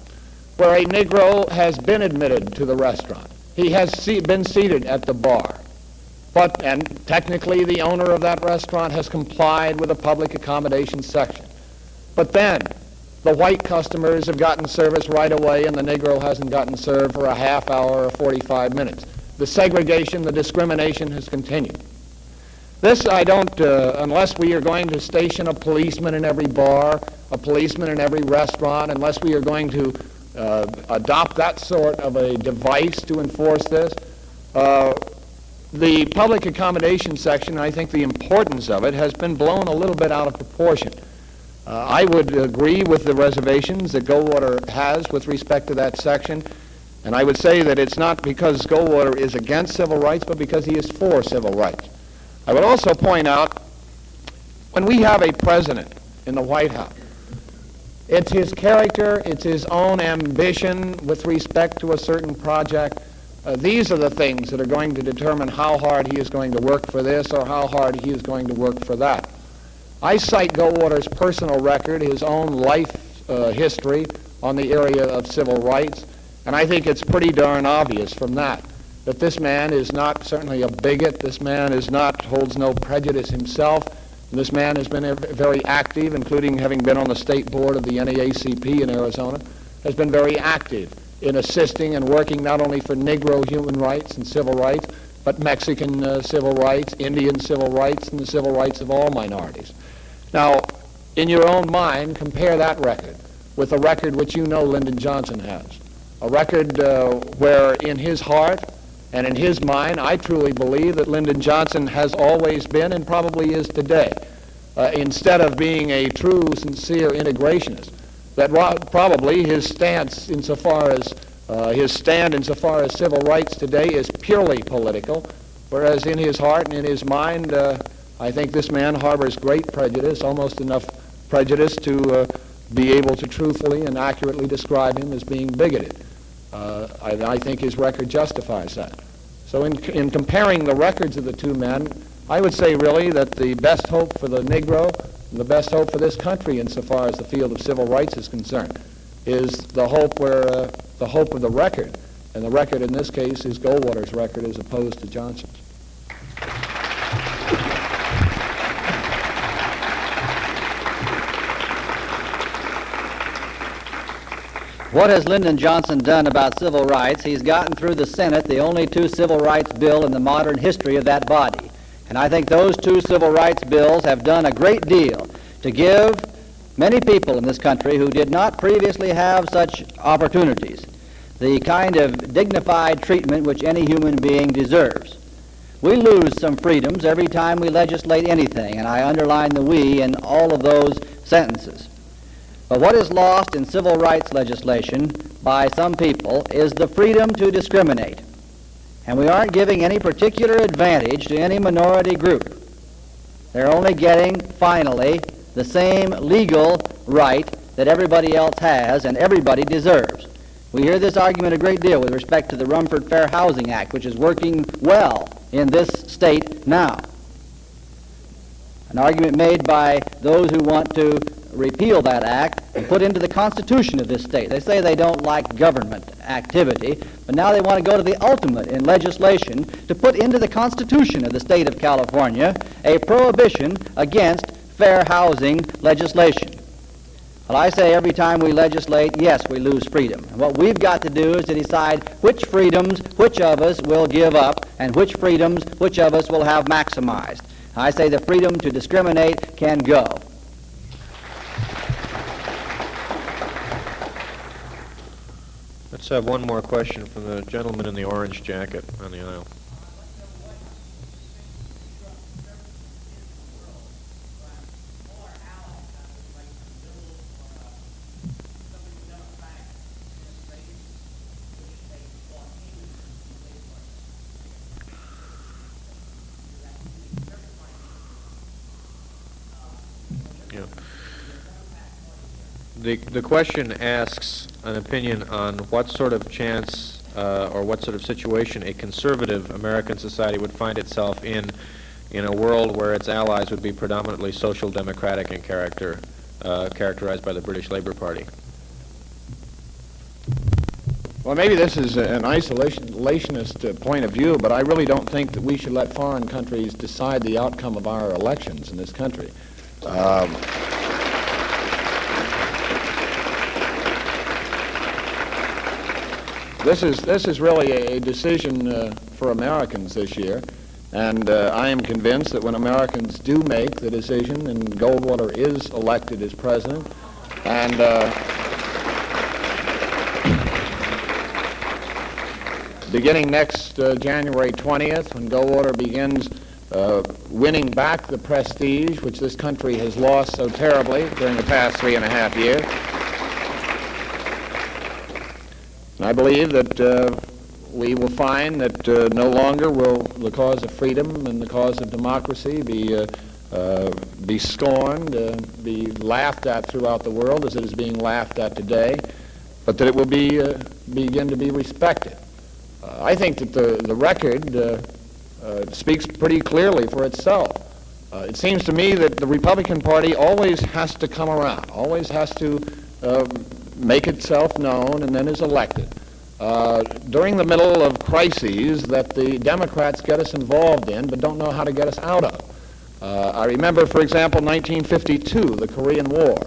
where a Negro has been admitted to the restaurant. He has been seated at the bar, and technically the owner of that restaurant has complied with the public accommodation section. But then the white customers have gotten service right away and the Negro hasn't gotten served for a half hour or 45 minutes. The segregation, the discrimination has continued. This I don't, unless we are going to station a policeman in every bar, a policeman in every restaurant, unless we are going to adopt that sort of a device to enforce this, the public accommodation section, I think the importance of it has been blown a little bit out of proportion. I would agree with the reservations that Goldwater has with respect to that section, and I would say that it's not because Goldwater is against civil rights, but because he is for civil rights. I would also point out, when we have a president in the White House, it's his character, it's his own ambition with respect to a certain project. These are the things that are going to determine how hard he is going to work for this or how hard he is going to work for that. I cite Goldwater's personal record, his own life history on the area of civil rights, and I think it's pretty darn obvious from that this man is not certainly a bigot, this man holds no prejudice himself, and this man has been very active, including having been on the state board of the NAACP in Arizona, has been very active in assisting and working not only for Negro human rights and civil rights, but Mexican civil rights, Indian civil rights, and the civil rights of all minorities. Now, in your own mind, compare that record with a record which you know Lyndon Johnson has, a record where in his heart and in his mind, I truly believe that Lyndon Johnson has always been and probably is today, instead of being a true, sincere integrationist, that probably his stance insofar as civil rights today is purely political, whereas in his heart and in his mind, I think this man harbors great prejudice, almost enough prejudice to be able to truthfully and accurately describe him as being bigoted. I think his record justifies that. So in comparing the records of the two men, I would say really that the best hope for the Negro and the best hope for this country insofar as the field of civil rights is concerned is the hope of the record. And the record in this case is Goldwater's record as opposed to Johnson's. What has Lyndon Johnson done about civil rights? He's gotten through the Senate the only two civil rights bill in the modern history of that body. And I think those two civil rights bills have done a great deal to give many people in this country who did not previously have such opportunities the kind of dignified treatment which any human being deserves. We lose some freedoms every time we legislate anything, and I underline the we in all of those sentences. But what is lost in civil rights legislation by some people is the freedom to discriminate. And we aren't giving any particular advantage to any minority group. They're only getting, finally, the same legal right that everybody else has and everybody deserves. We hear this argument a great deal with respect to the Rumford Fair Housing Act, which is working well in this state now. An argument made by those who want to repeal that act and put into the Constitution of this state. They say they don't like government activity, but now they want to go to the ultimate in legislation to put into the Constitution of the state of California a prohibition against fair housing legislation. Well, I say every time we legislate, yes, we lose freedom. And what we've got to do is to decide which freedoms which of us will give up and which freedoms which of us will have maximized. I say the freedom to discriminate can go. Let's have one more question from the gentleman in the orange jacket on the aisle. Yeah. The question asks an opinion on what sort of chance or what sort of situation a conservative American society would find itself in a world where its allies would be predominantly social democratic in character, characterized by the British Labour Party. Well, maybe this is an isolationist point of view, but I really don't think that we should let foreign countries decide the outcome of our elections in this country. This is really a decision for Americans this year, and I am convinced that when Americans do make the decision and Goldwater is elected as president, and beginning next January 20th, when Goldwater begins winning back the prestige which this country has lost so terribly during the past 3.5 years. And I believe that we will find that no longer will the cause of freedom and the cause of democracy be scorned, be laughed at throughout the world as it is being laughed at today, but that it will begin to be respected. I think that the record speaks pretty clearly for itself. It seems to me that the Republican Party always has to come around, always has to make itself known and then is elected. During the middle of crises that the Democrats get us involved in but don't know how to get us out of. I remember, for example, 1952, the Korean War.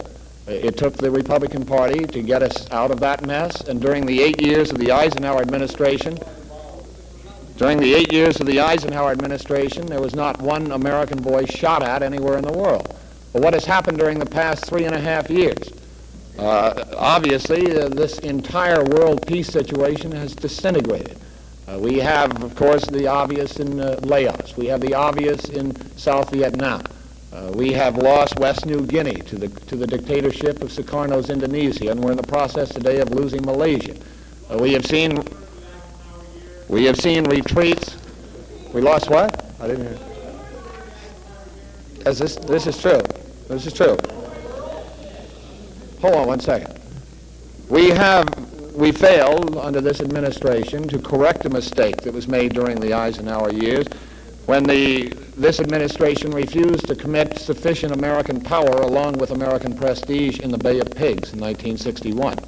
It took the Republican Party to get us out of that mess, and during the 8 years of the Eisenhower administration, there was not one American boy shot at anywhere in the world. But what has happened during the past 3.5 years? Obviously, this entire world peace situation has disintegrated. We have, of course, the obvious in Laos. We have the obvious in South Vietnam. We have lost West New Guinea to the dictatorship of Sukarno's Indonesia, and we're in the process today of losing Malaysia. We have seen retreats. We lost what? I didn't hear. This is true. This is true. Hold on one second. We failed under this administration to correct a mistake that was made during the Eisenhower years when this administration refused to commit sufficient American power along with American prestige in the Bay of Pigs in 1961.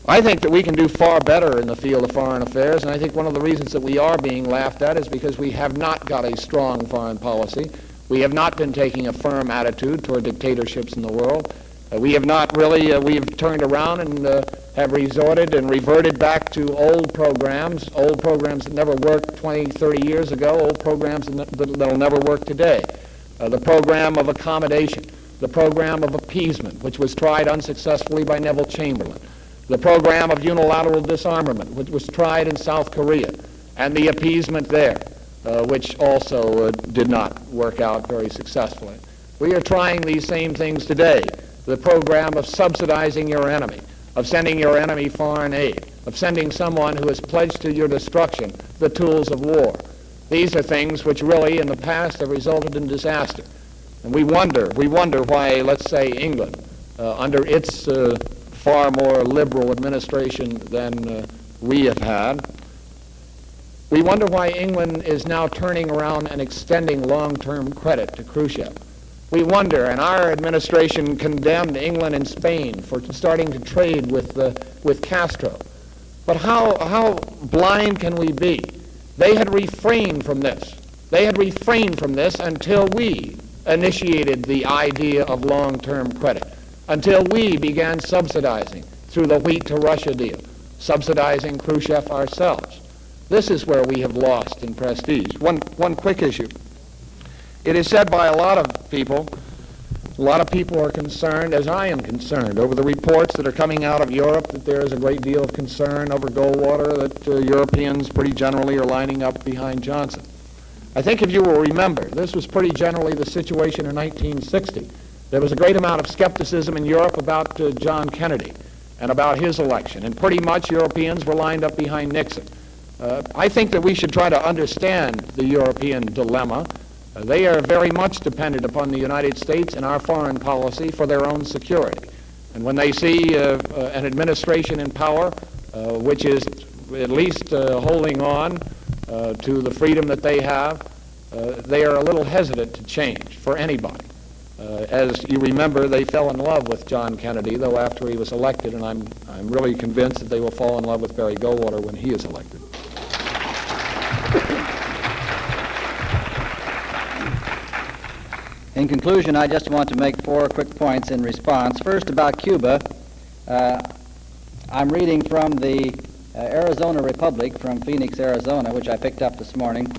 I think that we can do far better in the field of foreign affairs, and I think one of the reasons that we are being laughed at is because we have not got a strong foreign policy. We have not been taking a firm attitude toward dictatorships in the world. We have not really, we've turned around and have resorted and reverted back to old programs that never worked 20, 30 years ago, old programs that'll never work today. The program of accommodation, the program of appeasement, which was tried unsuccessfully by Neville Chamberlain, the program of unilateral disarmament, which was tried in South Korea, and the appeasement there, which also did not work out very successfully. We are trying these same things today. The program of subsidizing your enemy, of sending your enemy foreign aid, of sending someone who has pledged to your destruction the tools of war. These are things which really in the past have resulted in disaster. And we wonder why, let's say, England, under its far more liberal administration than we have had, we wonder why England is now turning around and extending long-term credit to Khrushchev. We wonder, and our administration condemned England and Spain for starting to trade with Castro. But how blind can we be? They had refrained from this. They had refrained from this until we initiated the idea of long-term credit. until we began subsidizing through the wheat to Russia deal, subsidizing Khrushchev ourselves. This is where we have lost in prestige. One quick issue. It is said by a lot of people are concerned, as I am concerned, over the reports that are coming out of Europe that there is a great deal of concern over Goldwater, that Europeans pretty generally are lining up behind Johnson. I think if you will remember, this was pretty generally the situation in 1960. There was a great amount of skepticism in Europe about John Kennedy and about his election, and pretty much Europeans were lined up behind Nixon. I think that we should try to understand the European dilemma. They are very much dependent upon the United States and our foreign policy for their own security. And when they see an administration in power which is at least holding on to the freedom that they have, they are a little hesitant to change for anybody. As you remember, they fell in love with John Kennedy, though after he was elected, and I'm really convinced that they will fall in love with Barry Goldwater when he is elected. In conclusion, I just want to make 4 quick points in response. First, about Cuba. I'm reading from the Arizona Republic from Phoenix, Arizona, which I picked up this morning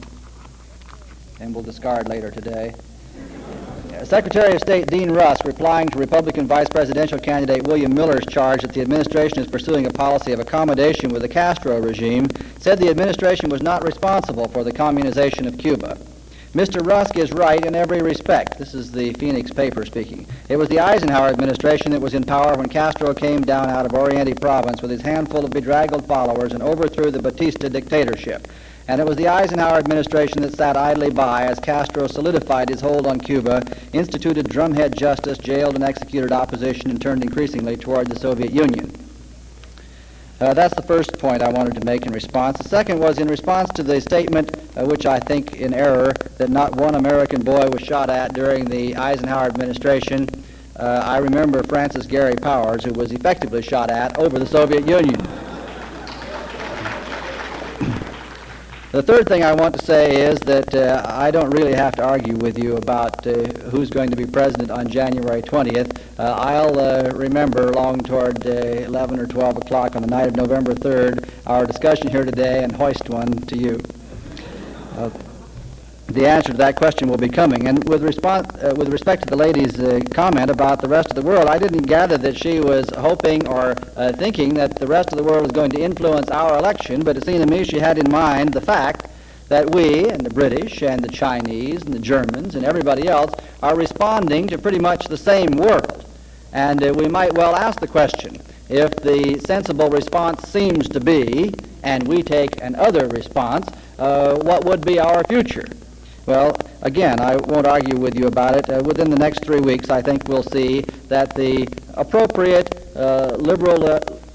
and will discard later today. Secretary of State Dean Rusk, replying to Republican vice presidential candidate William Miller's charge that the administration is pursuing a policy of accommodation with the Castro regime, said the administration was not responsible for the communization of Cuba. Mr. Rusk is right in every respect. This is the Phoenix paper speaking. It was the Eisenhower administration that was in power when Castro came down out of Oriente province with his handful of bedraggled followers and overthrew the Batista dictatorship. And it was the Eisenhower administration that sat idly by as Castro solidified his hold on Cuba, instituted drumhead justice, jailed and executed opposition, and turned increasingly toward the Soviet Union. That's the first point I wanted to make in response. The second was in response to the statement, which I think in error, that not one American boy was shot at during the Eisenhower administration. I remember Francis Gary Powers, who was effectively shot at over the Soviet Union. The third thing I want to say is that I don't really have to argue with you about who's going to be president on January 20th. I'll remember long toward 11 or 12 o'clock on the night of November 3rd our discussion here today and hoist one to you. The answer to that question will be coming. And with respect to the lady's comment about the rest of the world, I didn't gather that she was hoping or thinking that the rest of the world was going to influence our election, but it seemed to me she had in mind the fact that we and the British and the Chinese and the Germans and everybody else are responding to pretty much the same world. And we might well ask the question, if the sensible response seems to be, and we take an other response, what would be our future? Well, again, I won't argue with you about it. Within the next 3 weeks, I think we'll see that the appropriate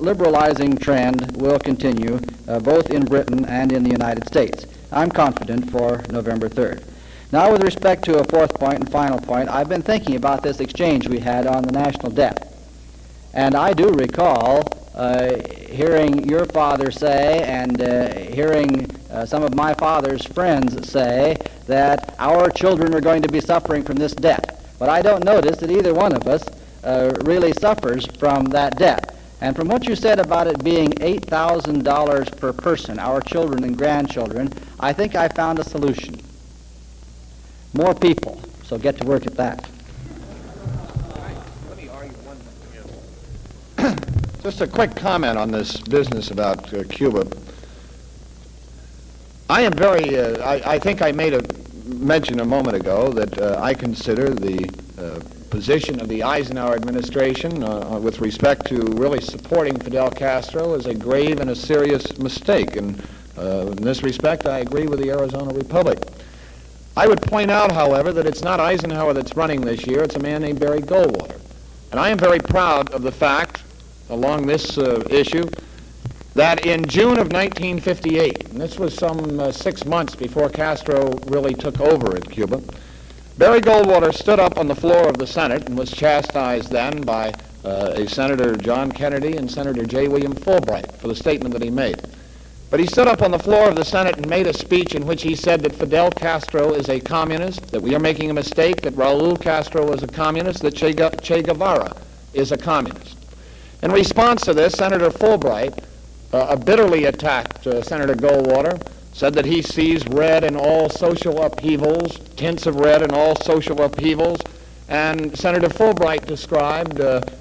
liberalizing trend will continue, both in Britain and in the United States. I'm confident for November 3rd. Now, with respect to a fourth point and final point, I've been thinking about this exchange we had on the national debt. And I do recall hearing your father say and hearing some of my father's friends say that our children are going to be suffering from this debt. But I don't notice that either one of us really suffers from that debt. And from what you said about it being $8,000 per person, our children and grandchildren, I think I found a solution. More people, so get to work at that. Just a quick comment on this business about Cuba. I am very, I think I made a mention a moment ago that I consider the position of the Eisenhower administration with respect to really supporting Fidel Castro as a grave and a serious mistake. And in this respect, I agree with the Arizona Republic. I would point out, however, that it's not Eisenhower that's running this year, it's a man named Barry Goldwater. And I am very proud of the fact, along this issue, that in June of 1958, and this was some 6 months before Castro really took over at Cuba, Barry Goldwater stood up on the floor of the Senate and was chastised then by a Senator John Kennedy and Senator J. William Fulbright for the statement that he made. But he stood up on the floor of the Senate and made a speech in which he said that Fidel Castro is a communist, that we are making a mistake, that Raul Castro was a communist, that Che Guevara is a communist. In response to this, Senator Fulbright bitterly attacked Senator Goldwater, said that he sees red in all social upheavals, tints of red in all social upheavals, and Senator Fulbright described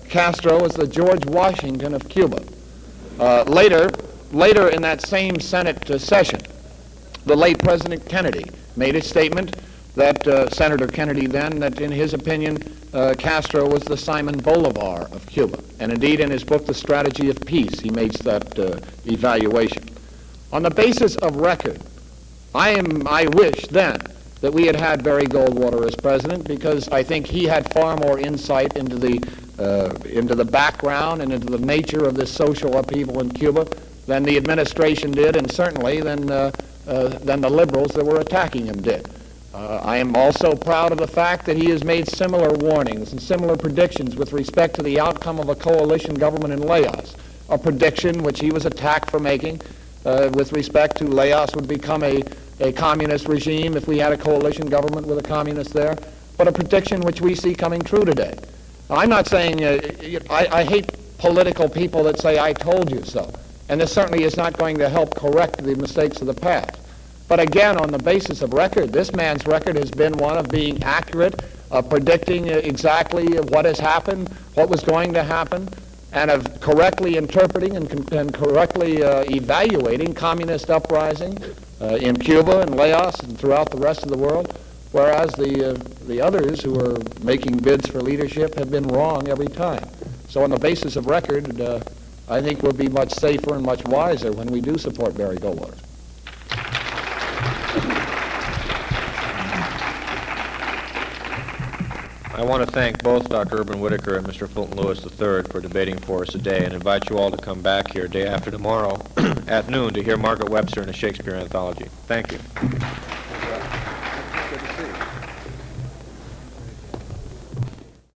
Castro as the George Washington of Cuba. Later in that same Senate session, the late President Kennedy made a statement that Senator Kennedy then, that in his opinion, Castro was the Simon Bolivar of Cuba. And indeed, in his book, The Strategy of Peace, he makes that evaluation. On the basis of record, I wish then that we had had Barry Goldwater as president, because I think he had far more insight into the background and into the nature of this social upheaval in Cuba than the administration did, and certainly than the liberals that were attacking him did. I am also proud of the fact that he has made similar warnings and similar predictions with respect to the outcome of a coalition government in Laos, a prediction which he was attacked for making with respect to Laos would become a communist regime if we had a coalition government with a communist there, but a prediction which we see coming true today. I'm not saying, I hate political people that say, I told you so, and this certainly is not going to help correct the mistakes of the past. But again, on the basis of record, this man's record has been one of being accurate, of predicting exactly what has happened, what was going to happen, and of correctly interpreting and correctly evaluating communist uprising in Cuba and Laos and throughout the rest of the world, whereas the others who are making bids for leadership have been wrong every time. So on the basis of record, I think we'll be much safer and much wiser when we do support Barry Goldwater. I want to thank both Dr. Urban Whittaker and Mr. Fulton Lewis III for debating for us today, and invite you all to come back here day after tomorrow at noon to hear Margaret Webster in a Shakespeare anthology. Thank you.